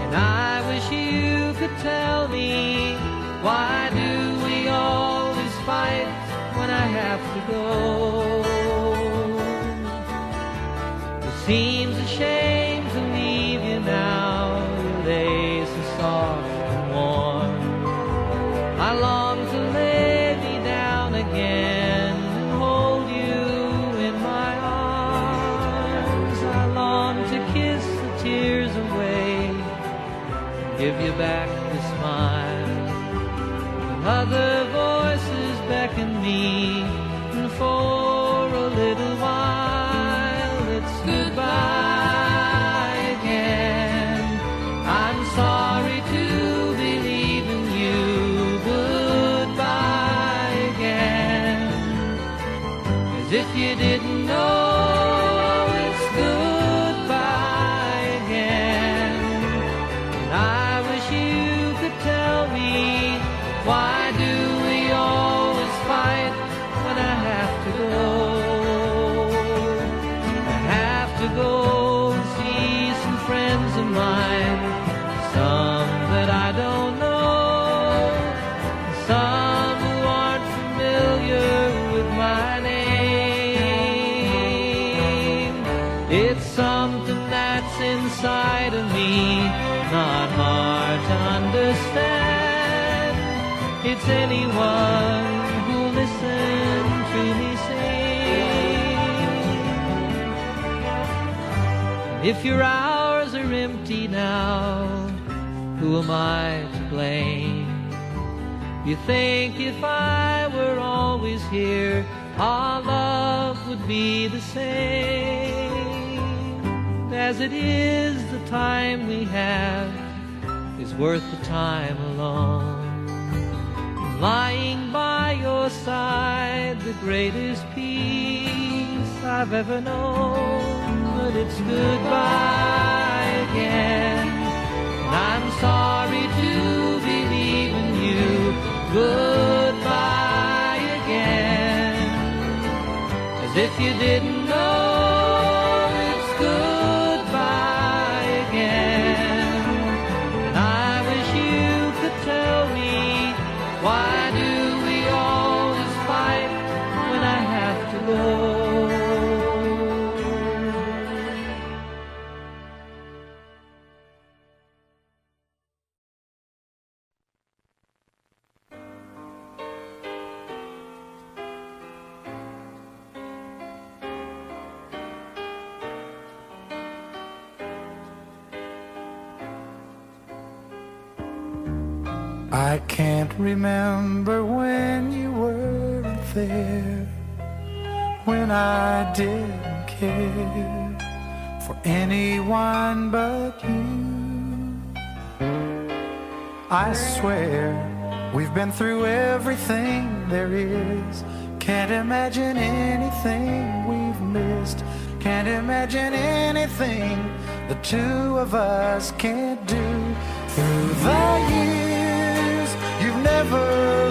And I wish you could tell me, why do we always fight when I have to go. It seems a shame to leave you now. Your lace is soft and warm. I long to lay me down again and hold you in my arms. I long to kiss the tears away, give you back the smile. But other voices beckon me, and for a little while it's goodbye again. I'm sorry to be leaving you. Goodbye again. As if you didn't know, it's goodbye again. And I wish you could tell me, why do we always fight when I have to go? I have to go and see some friends of mine, some that I don't know, some who aren't familiar with my name. It's something that's inside of me, not hard to understand. It's anyone who'll listen to me sing. If your hours are empty now, who am I to blame? You think if I were always here, our love would be the same. As it is, the time we have is worth the time alone. Lying by your side, the greatest peace I've ever known. But it's goodbye again, and I'm sorry to be leaving you. Goodbye again, as if you didn't know, it's goodbye again. And I wish you could tell me, why do we always fight when I have to go? I can't remember when you weren't there, when I didn't care for anyone but you. I swear we've been through everything there is. Can't imagine anything we've missed. Can't imagine anything the two of us can't do. Through the years, you've never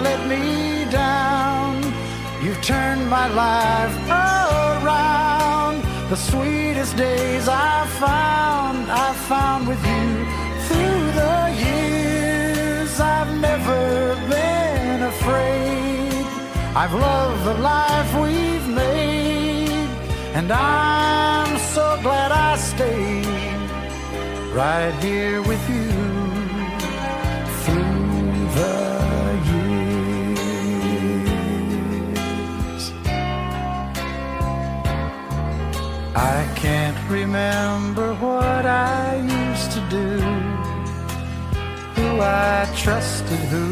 let me down. You've turned my life around. The sweetest days I found with you. Through the years, I've never been afraid. I've loved the life we've made, and I'm so glad I stayed right here with you. Through the years, I can't remember what I used to do, who I trusted, who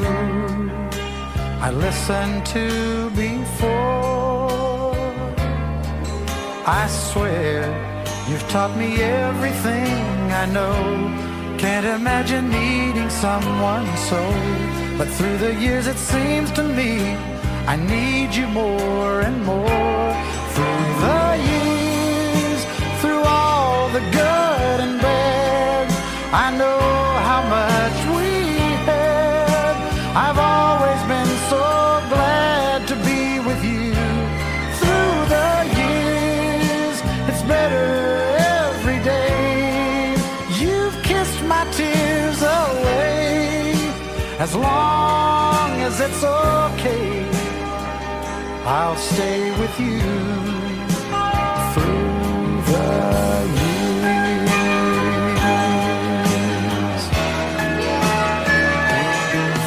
I listened to before. I swear you've taught me everything I know. Can't imagine needing someone so. But through the years it seems to me I need you more and more. Through the years, through all the good and bad, I know how much we had. I've always been so glad to be with you. Through the years, it's better every day. You've kissed my tears away, as long as it's okay. I'll stay with you through the years.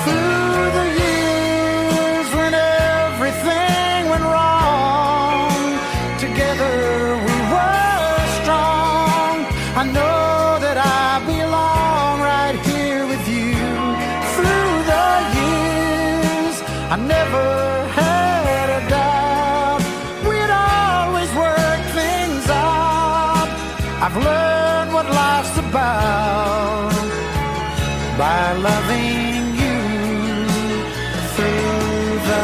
Through the years when everything went wrong, together we were strong. I know that I belong right here with you. Through the years, I never had a doubt we'd always work things out. I've learned what life's about by loving you through the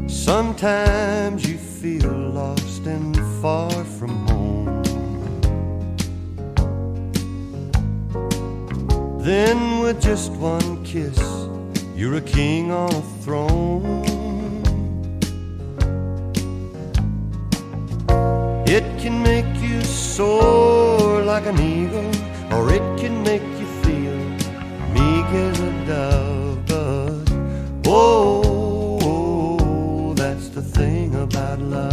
Sometimes you feel lost and far from home. Then with just one kiss, you're a king on a throne. It can make you soar like an eagle, or it can make you feel meek as a dove. But oh, the thing about love.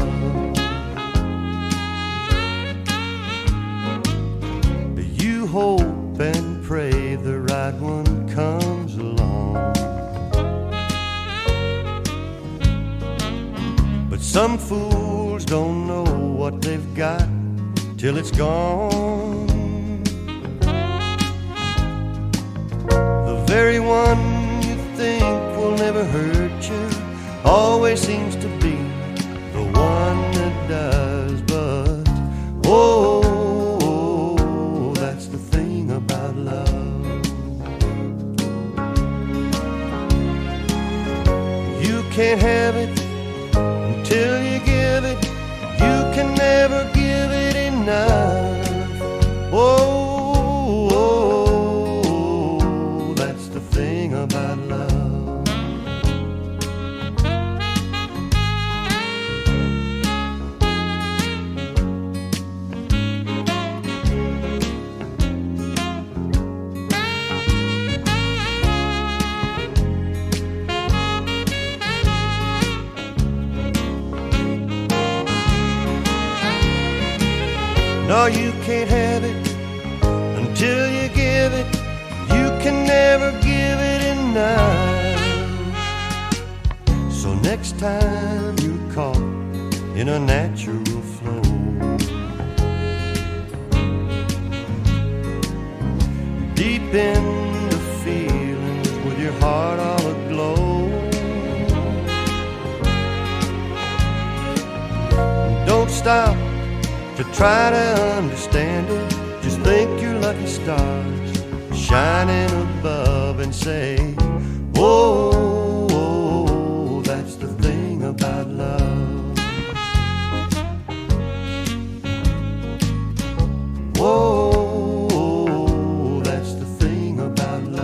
You hope and pray the right one comes along, but some fools don't know what they've got till it's gone. The very one you think will never hurt you always seems to be the one that does. But oh, that's the thing about love. You can't have it until you give it. You can never give it enough. Oh, that's the thing about love. No, you can't have it until you give it. You can never give it enough. So next time you're caught in a natural flow, deep in the feelings with your heart all aglow, don't stop to try to understand it. Just think your lucky stars shining above and say, whoa, that's the thing about love. Whoa, that's the thing about love.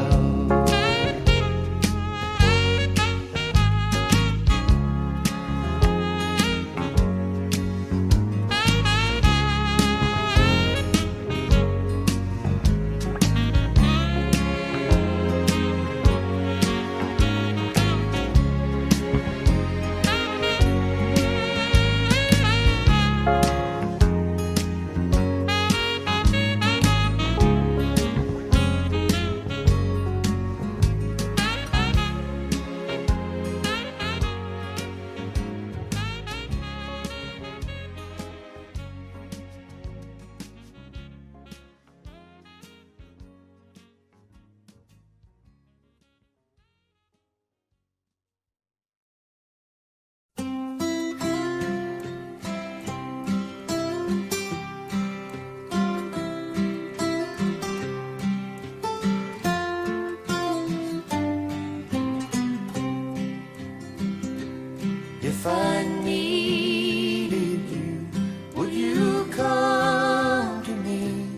If I needed you, would you come to me?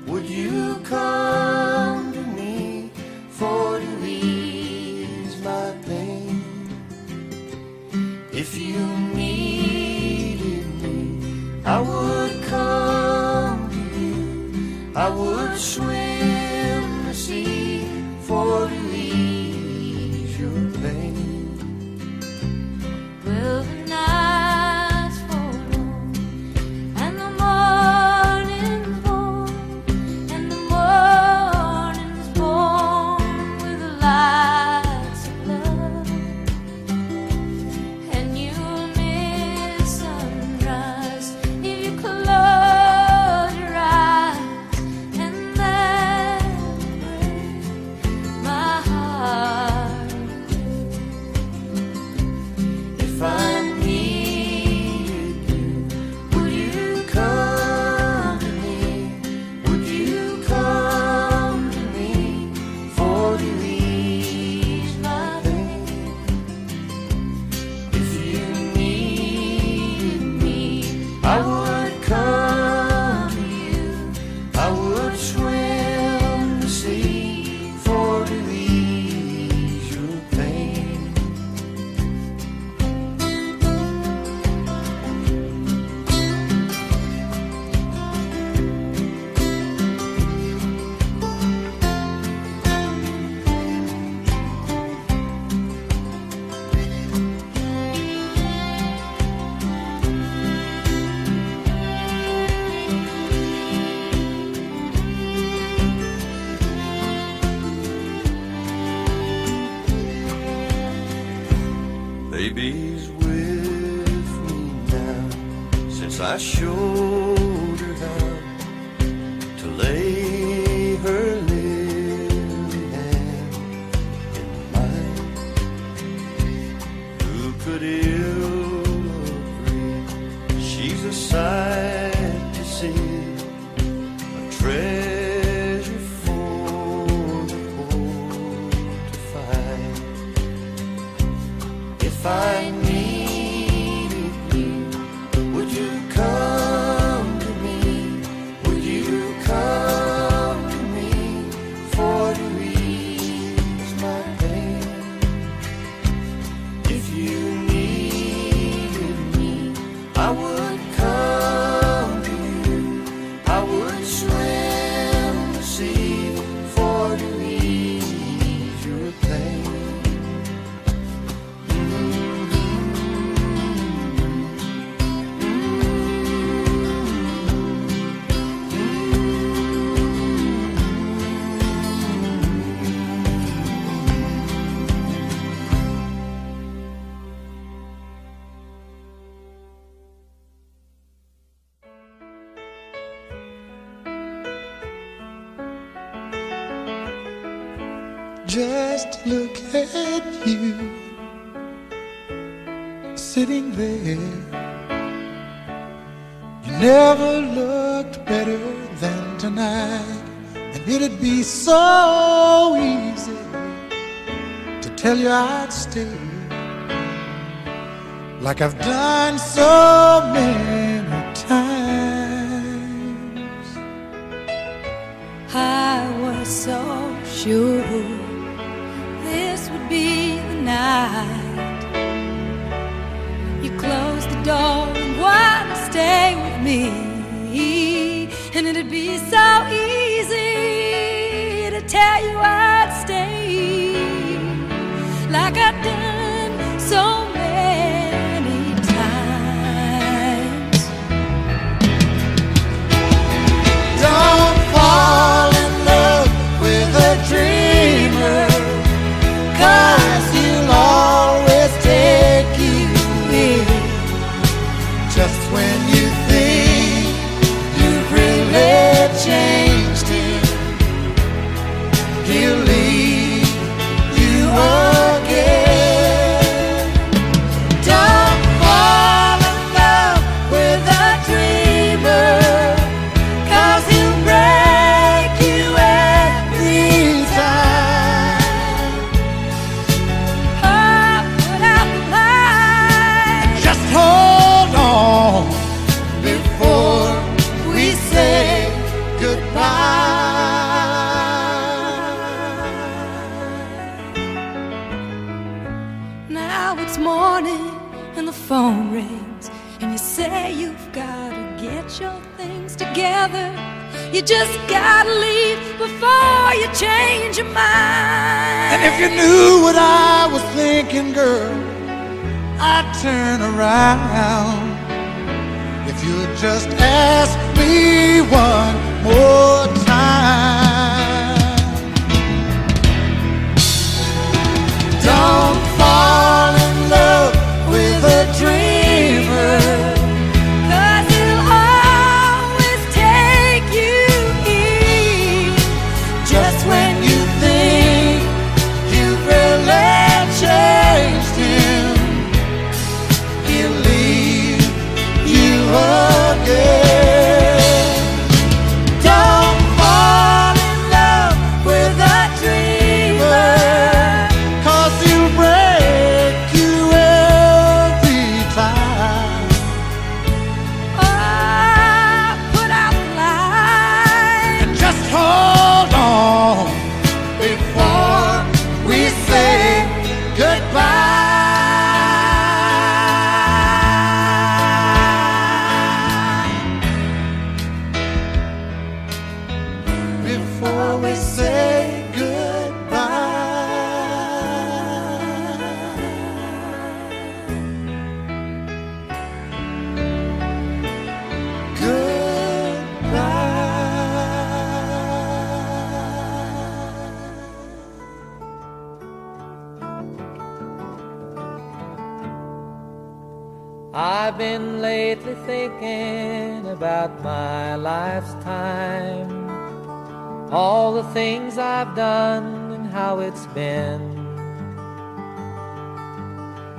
Would you come to me for to ease my pain? If you needed me, I would come to you. I would swim the sea for to ease your pain. Well, the night's fallen and the morning's born, and the morning's born with the lights of love, and you'll miss sunrise if you close your eyes, and that will break my heart. If I needed you, would you come to me? Would you come to me for to ease my pain? If you needed me, I would come to you. I would swim the sea for to ease your pain. Baby's with me now, since I showed her how to lay her lily hand in mine. Who could ill agree? She's a sight to see, a treasure for the poor to find. If I needed you, would you come to me? Would you come to me for to ease my pain? If you needed me, I would come to you. I would swim the sea for to ease your pain. Just look at you, sitting there. You never looked better than tonight, and it'd be so easy to tell you I'd stay, like I've done so many times. I was so sure this would be the night. You closed the door and wanted to stay with me, and it'd be so easy to tell you I'd stay, like I've done so many times. Don't fall in love with a dreamer, 'cause he'll always take you in just when you think you've really changed him. He'll leave you again. Now it's morning and the phone rings, and you say you've gotta get your things together. You just gotta leave before you change your mind. And if you knew what I was thinking, girl, I'd turn around. If you'd just ask me one more time. Don't fall in love with a dreamer, 'cause he'll always take you in just when you think you've really changed him, he'll leave you again. Don't fall in love with a dreamer, 'cause he'll break you every time. Oh, put out the light. And just hold on before we say goodbye. Before we say I've been lately thinking about my life's time, all the things I've done and how it's been.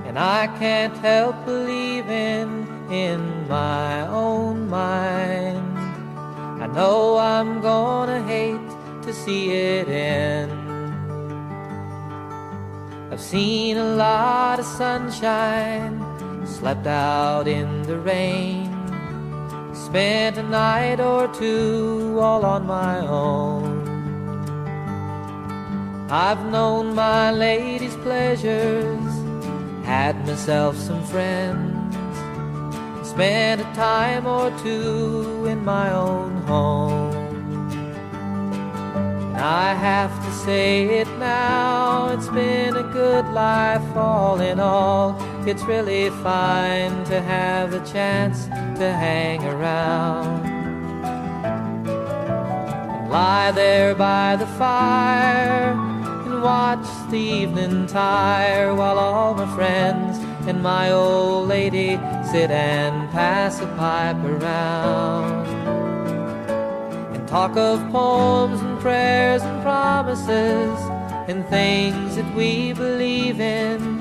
And I can't help believing in my own mind. I know I'm gonna hate to see it end. I've seen a lot of sunshine, slept out in the rain, spent a night or two all on my own. I've known my lady's pleasures, had myself some friends, spent a time or two in my own home. I have to say it now, it's been a good life all in all. It's really fine to have a chance to hang around and lie there by the fire and watch the evening tire while all my friends and my old lady sit and pass a pipe around and talk of poems and prayers and promises and things that we believe in.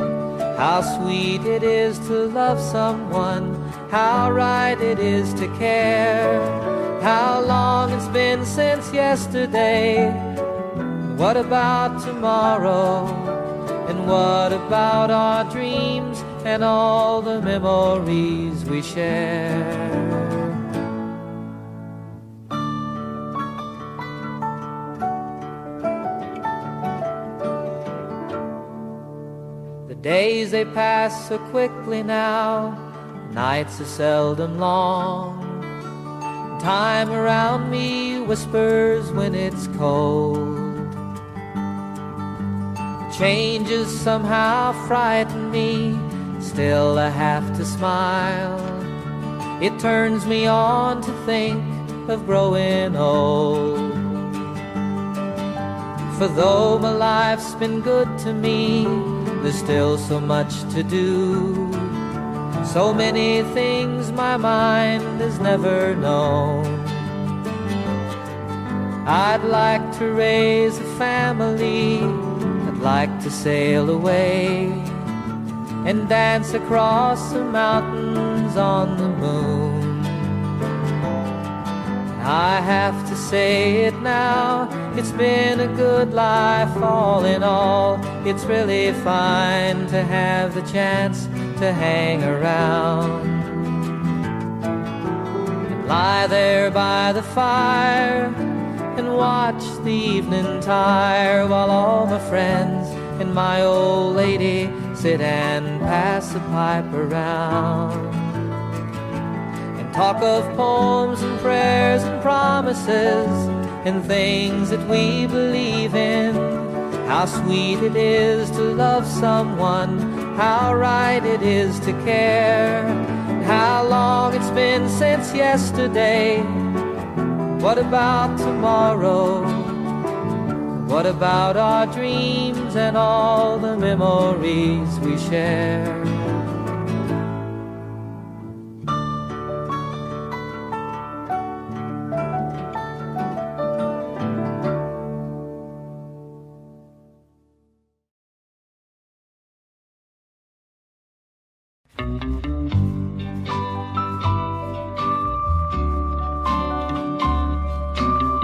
How sweet it is to love someone, how right it is to care, how long it's been since yesterday. What about tomorrow? And what about our dreams and all the memories we share? Days they pass so quickly now, nights are seldom long. Time around me whispers when it's cold. Changes somehow frighten me, still I have to smile. It turns me on to think of growing old. For though my life's been good to me, there's still so much to do, so many things my mind has never known. I'd like to raise a family, I'd like to sail away and dance across the mountains on the moon. I have to say it now, it's been a good life all in all. It's really fine to have the chance to hang around and lie there by the fire and watch the evening tire while all my friends and my old lady sit and pass the pipe around and talk of poems and prayers and promises and things that we believe in. How sweet it is to love someone, how right it is to care, how long it's been since yesterday. What about tomorrow? What about our dreams and all the memories we share?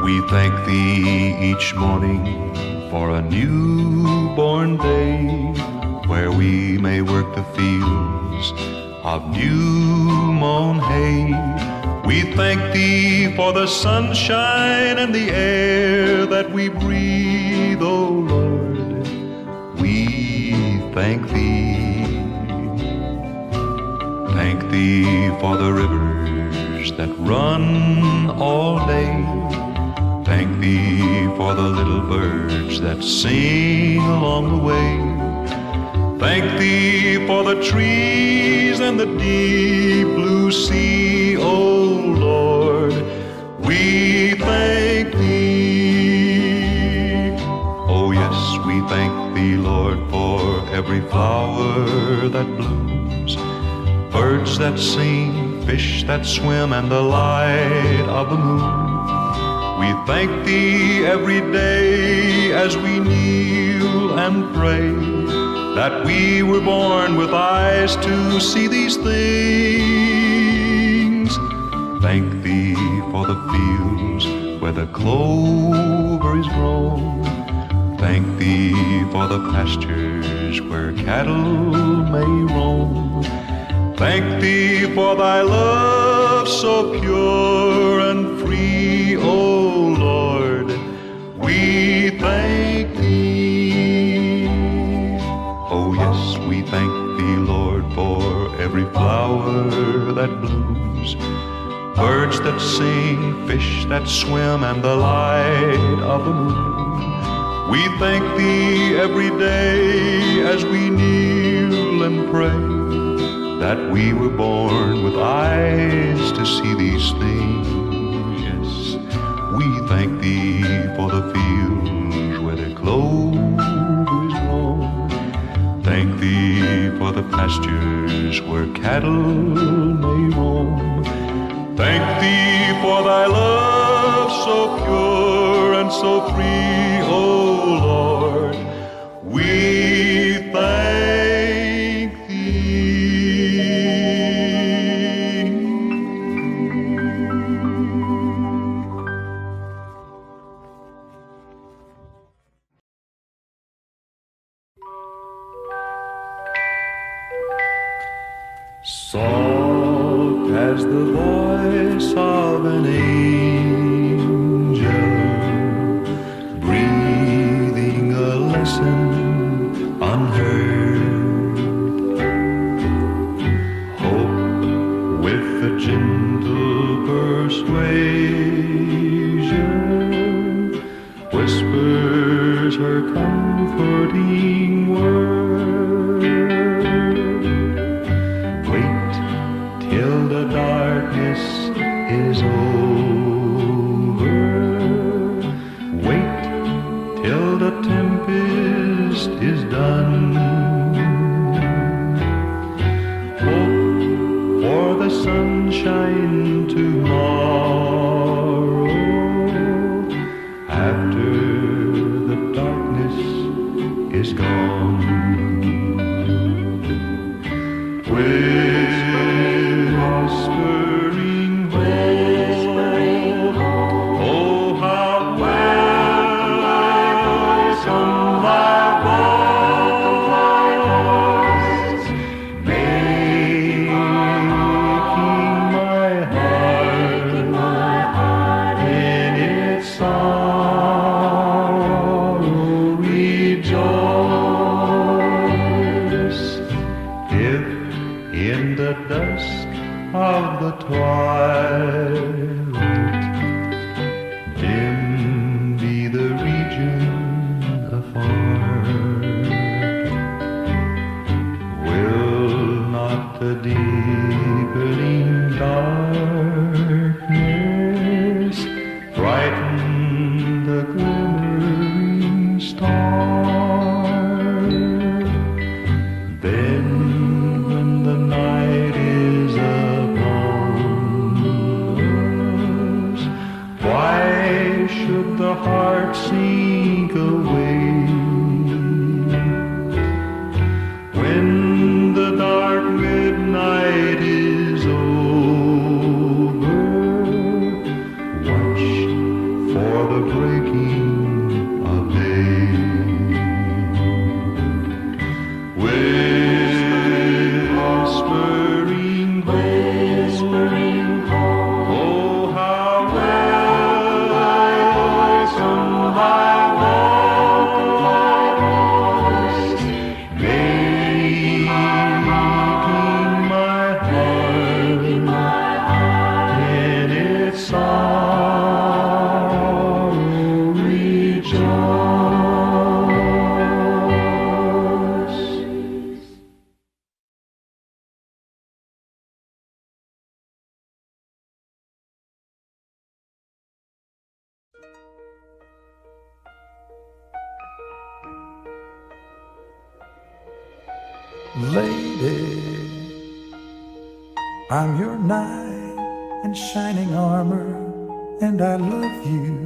We thank thee each morning for a newborn day, where we may work the fields of new mown hay. We thank thee for the sunshine and the air that we breathe, O Lord. We thank thee. Thank thee for the rivers that run all day. Thank thee for the little birds that sing along the way. Thank thee for the trees and the deep blue sea, O Lord. We thank thee. Oh yes, we thank thee, Lord, for every flower that blooms, birds that sing, fish that swim, and the light of the moon. We thank thee every day as we kneel and pray, that we were born with eyes to see these things. Thank thee for the fields where the clover is grown. Thank thee for the pastures where cattle may roam. Thank thee for thy love so pure and free, O Lord. We thank thee. Oh yes, we thank thee, Lord, for every flower that blooms, birds that sing, fish that swim, and the light of the moon. We thank thee every day as we kneel and pray, that we were born with eyes to see these things. Yes, we thank thee for the fields where the clover is grown. Thank thee for the pastures where cattle may roam. Thank thee for thy love so pure and so free, O Lord. We thank soft as the voice of an angel, breathing a lesson unheard. Hope with a gentle persuasion whispers her comforting word. Wait till the darkness is over. Wait till the tempest is done. Hope for the sunshine tomorrow, after the darkness is gone. Whispering hope, oh how welcome thy voice, making my heart in its sorrow rejoice. in the dusk of the twilight. Dim be the region afar. Will not the deepening darkness brighten the glimmering star? Then when the night is upon us, why should the heart sink away? When the dark midnight is over, watch for the breaking of day. Whispering home, oh how welcome my voice, making my heart in its sorrow rejoice. Lady, I'm your knight in shining armor, and I love you.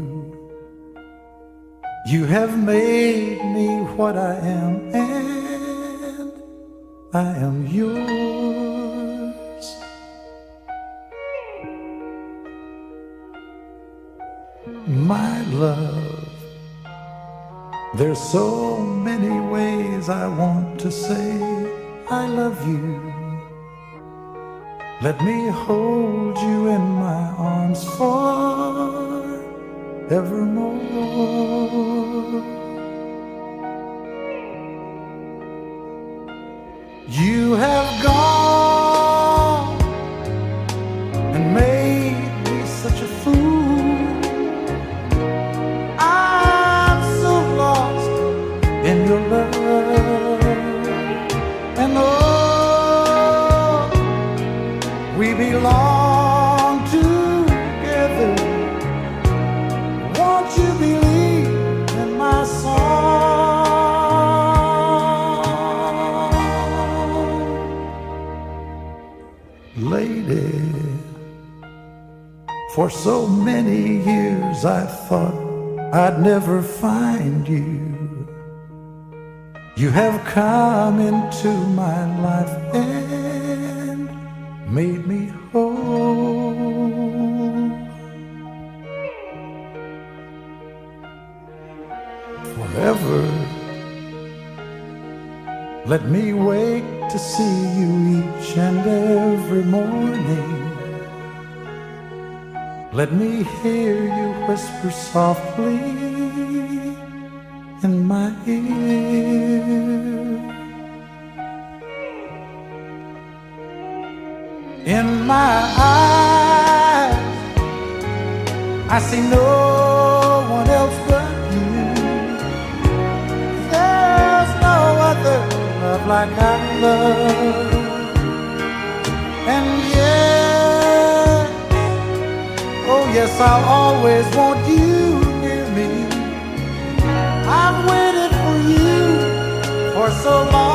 You have made me what I am, and I am yours. My love, there's so many ways I want to say I love you. Let me hold you in my arms forevermore. You have gone and made me such a fool. I'm so lost in your love. And oh, we belong together. Won't you believe in my song? Lady, for so many years I thought I'd never find you. You have come into my life and made me whole. Forever, let me wake to see you each and every morning. Let me hear you whisper softly in my ear. In my eyes, I see no one else but you. There's no other love like I love. And yes, oh yes, I'll always want you near me. I've waited for you for so long.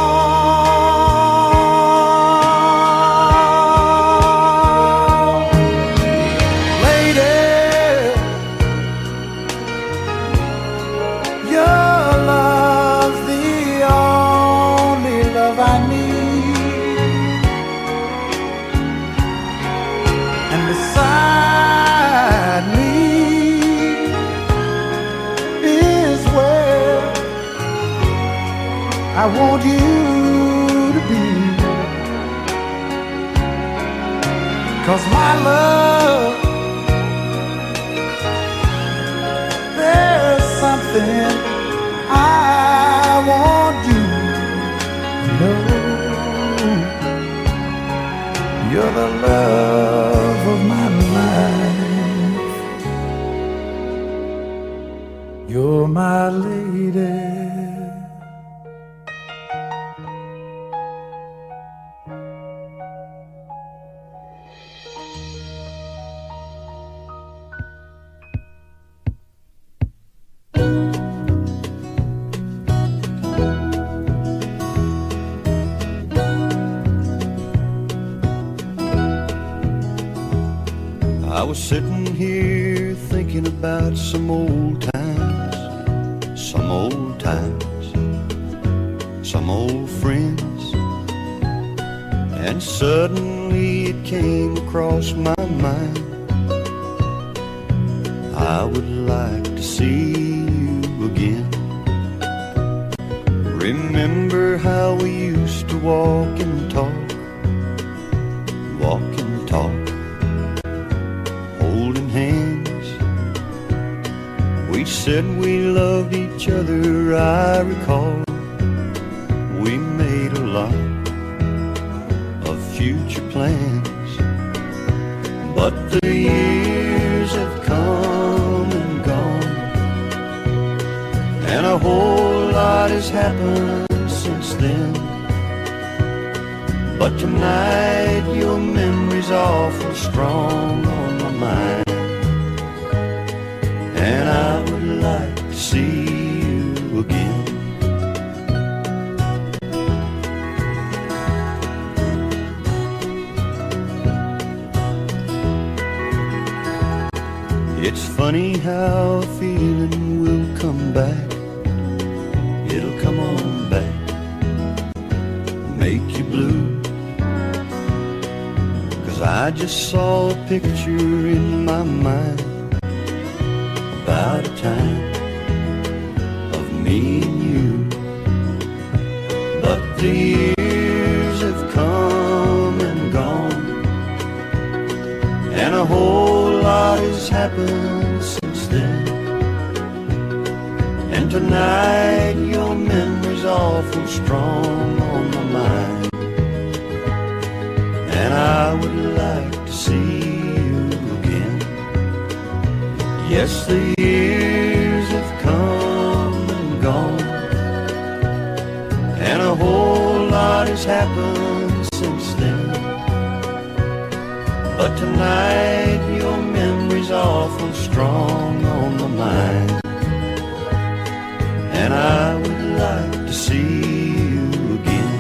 Lady, your love's the only love I need. And beside me is where I want you to be. 'Cause my love, there's something I want you to know. love of my life. You're my lady. I was sitting here thinking about some old times, some old times, some old friends, and suddenly it came across my mind, I would like to see you again. Remember how we used to walk and talk, walk and talk, holding hands. We said we loved each other, I recall. We made a lot of future plans, but the years have come and gone, and a whole lot has happened since then. But tonight your memory's awful strong on my mind, and I would like to see you again. It's funny how a feeling will come back. It'll come on back, make you blue. 'Cause I just saw a picture in my mind about a time of me and you. But the years have come and gone, and a whole lot has happened since then. And tonight your memory's awful strong on my mind, and I would like to see you again. Yes, the years have come and gone, and a whole lot has happened since then. But tonight your memory's awful strong on my mind, and I would like to see you again.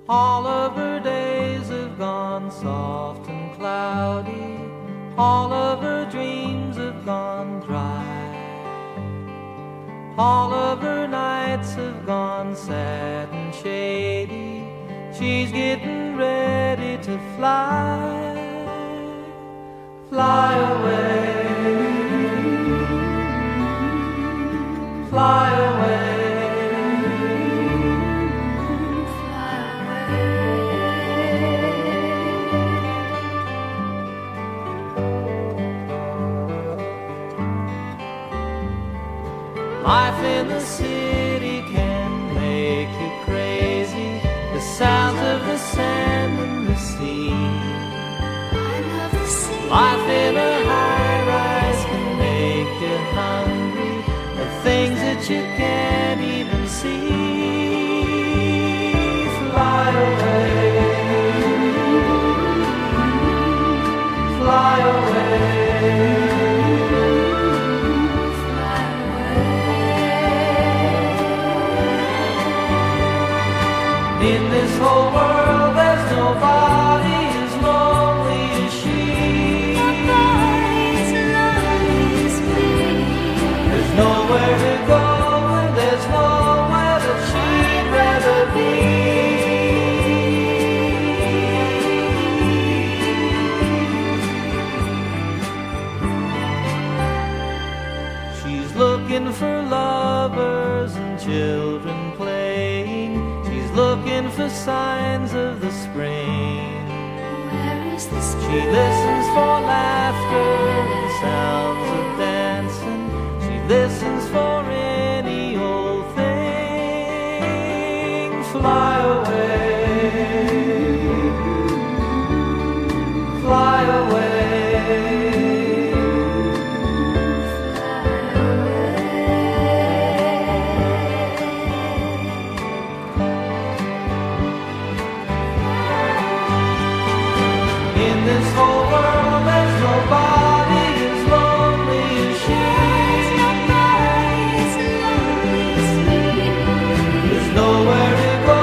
All of her days have gone soft and cloudy, all of her dreams have gone dry, all of her nights have gone sad and shady. She's getting ready to fly, fly away, fly away. Life in the city can make you crazy, the sounds of the sand and the sea. Life in a high-rise can make you hungry, the things that you can't even see. Fly away, fly away. In this whole world there's nobody as lonely as she. Nobody's lonely as me. There's nowhere to go and there's nowhere that she'd rather be. She's looking for lovers and children playing, looking for signs of the spring. Where is the spring? She listens for laughter and sounds of dancing. She listens for any old thing. Fly away, fly away. This whole world, there's nobody as lonely as she. There's nowhere to go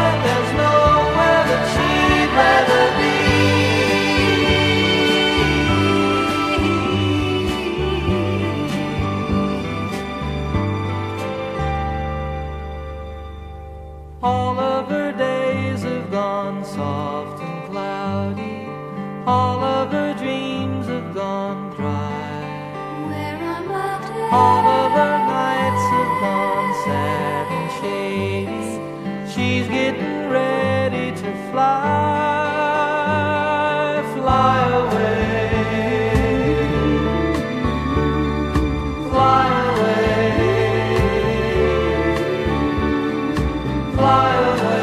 and there's nowhere that she'd rather be. All of her days have gone soft and cloudy. All of her dreams have gone dry. Where are my days? All of her nights have gone sad and shady. She's getting ready to fly, fly away, fly away, fly away.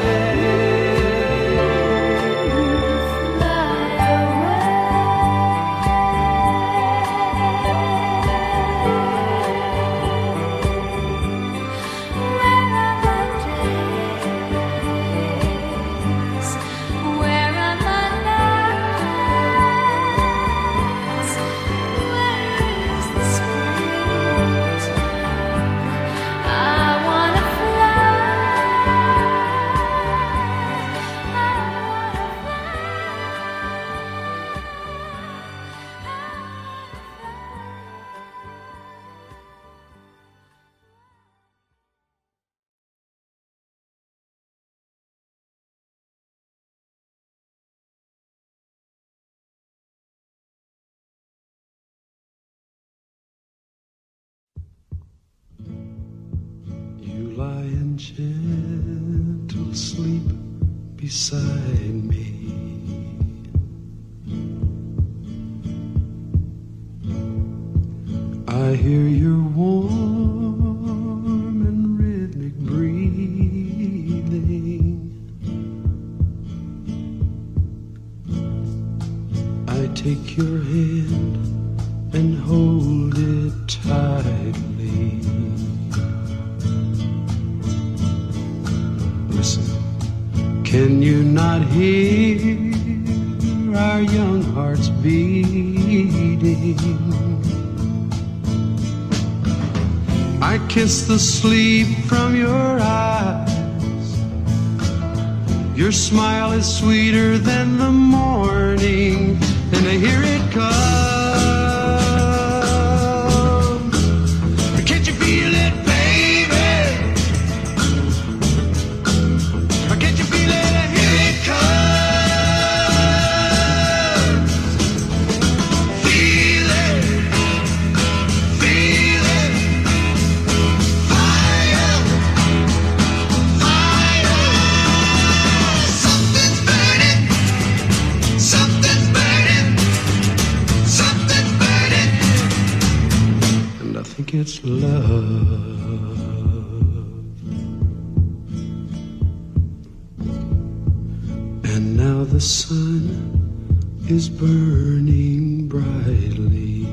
You lie in gentle sleep beside me. I hear your warm and rhythmic breathing. I take your hand and hold it tightly. Listen, can you not hear our young hearts beating? I kiss the sleep from your eyes. Your smile is sweeter than the morning, and I hear it come. Can't you feel it, baby? Can't you feel it? Here it comes. Feel it, feel it. Fire, fire. Something's burning, something's burning, something's burning. And I think it's love. And now the sun is burning brightly.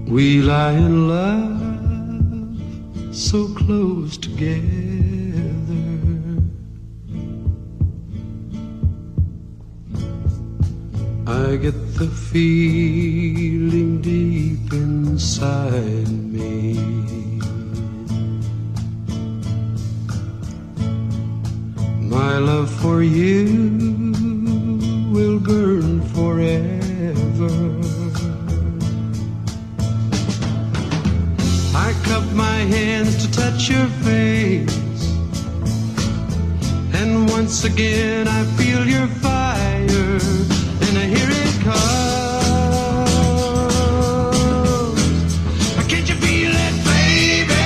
We lie in love so close together. I get the feeling deep inside me. My love for you will burn forever. I cup my hands to touch your face, and once again I feel your fire, and I hear it comes. Can't you feel it, baby?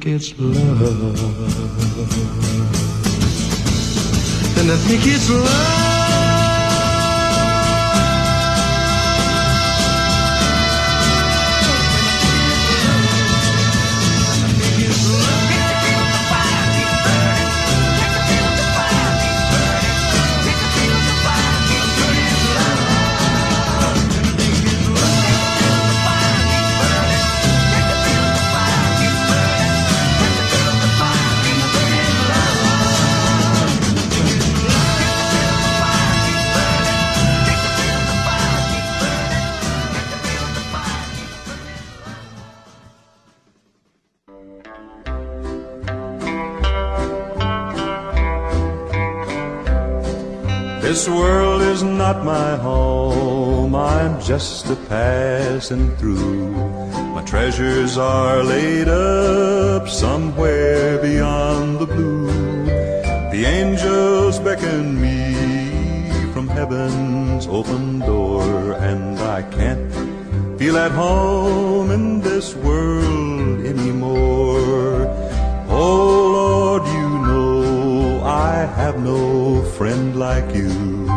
think it's love. And I think it's love. This world is not my home, I'm just a passing through. My treasures are laid up somewhere beyond the blue. The angels beckon me from heaven's open door, and I can't feel at home in this world anymore. Oh Lord, you know I have no friend like you.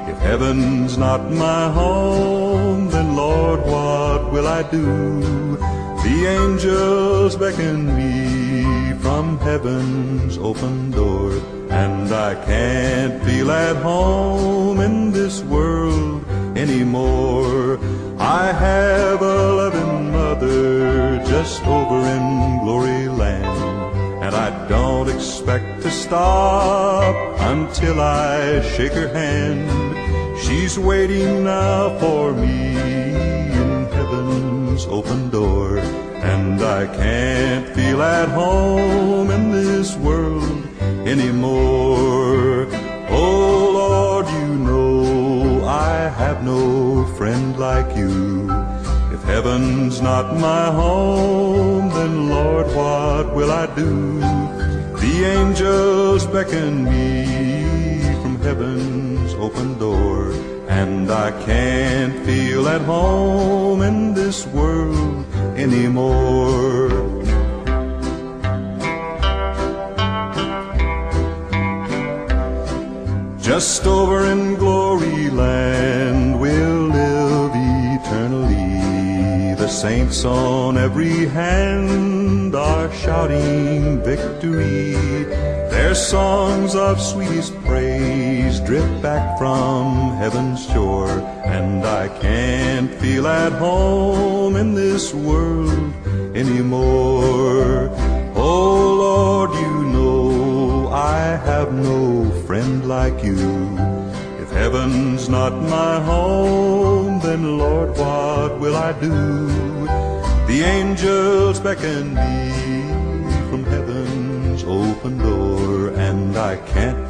If heaven's not my home, then Lord, what will I do? The angels beckon me from heaven's open door, and I can't feel at home in this world anymore. I have a loving mother just over in glory land, and I don't expect to stop until I shake her hand. She's waiting now for me in heaven's open door, and I can't feel at home in this world anymore. Oh Lord, you know I have no friend like you. If heaven's not my home, then Lord, what will I do? The angels beckon me from heaven's open door, and I can't feel at home in this world anymore. Just over in glory land we'll live eternally. The saints on every hand are shouting victory. Their songs of sweetest praise drift back from heaven's shore, and I can't feel at home in this world anymore. Oh Lord, you know I have no friend like you. If heaven's not my home, then Lord, what will I do? The angels beckon me from heaven's open door, and I can't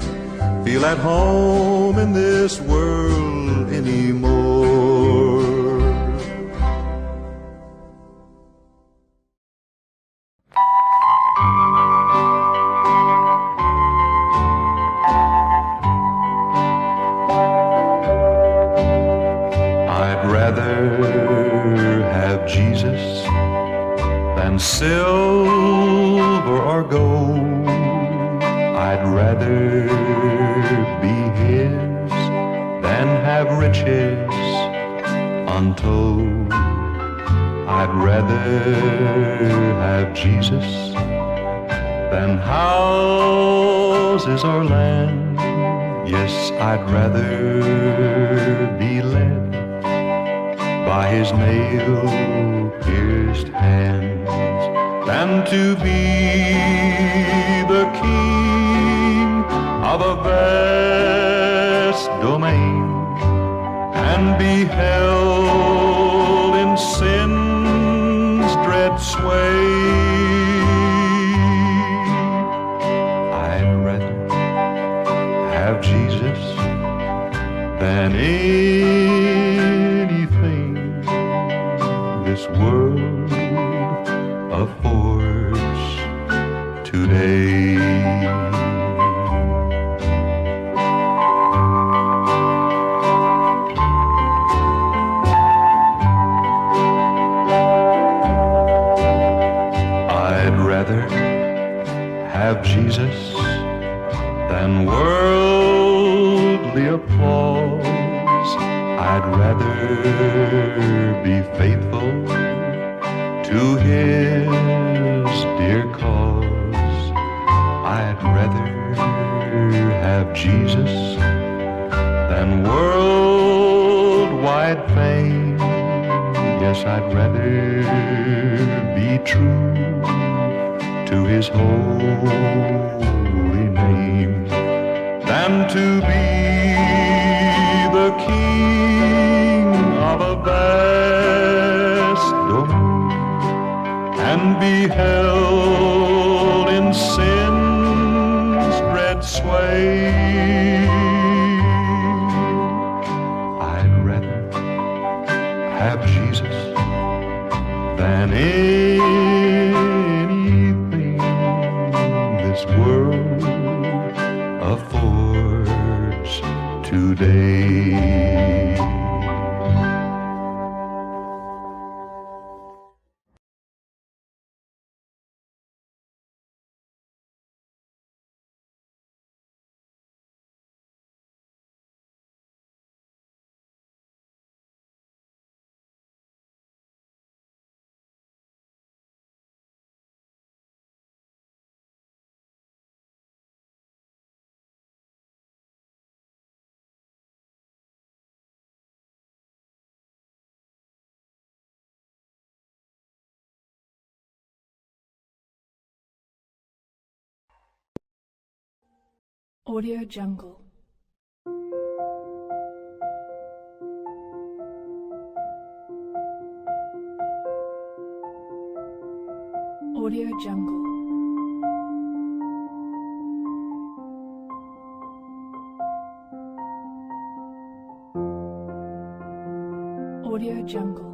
feel at home in this world anymore. I'd rather have Jesus than silver or gold. I'd rather be his than have riches untold. I'd rather have Jesus than houses or land. Yes, I'd rather be led by his nail-pierced hands than to be the king of a vast domain and be held in sin's dread sway. I'd rather have Jesus than anything this world affords today. I'd rather have Jesus than worldly applause. I'd rather be faithful to His dear cause. I'd rather have Jesus than worldwide fame. Yes, I'd rather be true to His holy name than to be the king of a vast domain and be held in sin's dread sway. I'd rather have Jesus than anything this world affords today. Audio Jungle. Audio Jungle. Audio Jungle.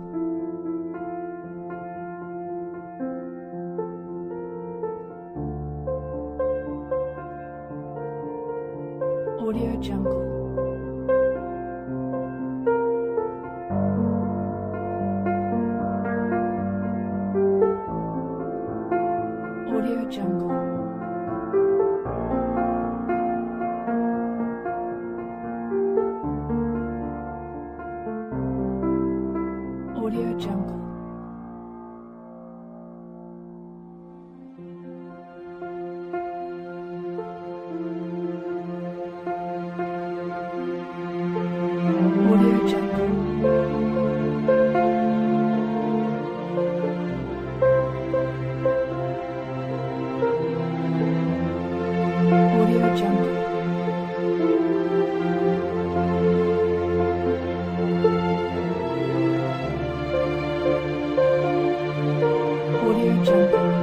Audio Jungle. Audio Jungle. Audio Jungle. Audio Jungle. Audio Jungle. Audio Jungle.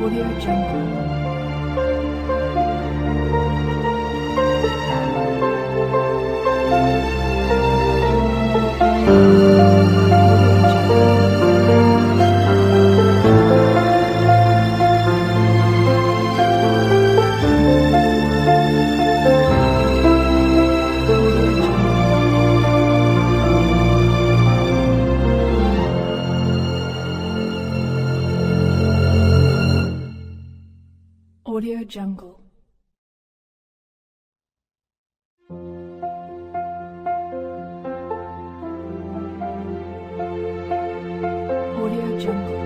Audio Jungle. Audio Jungle. Audio Jungle. Audio Jungle.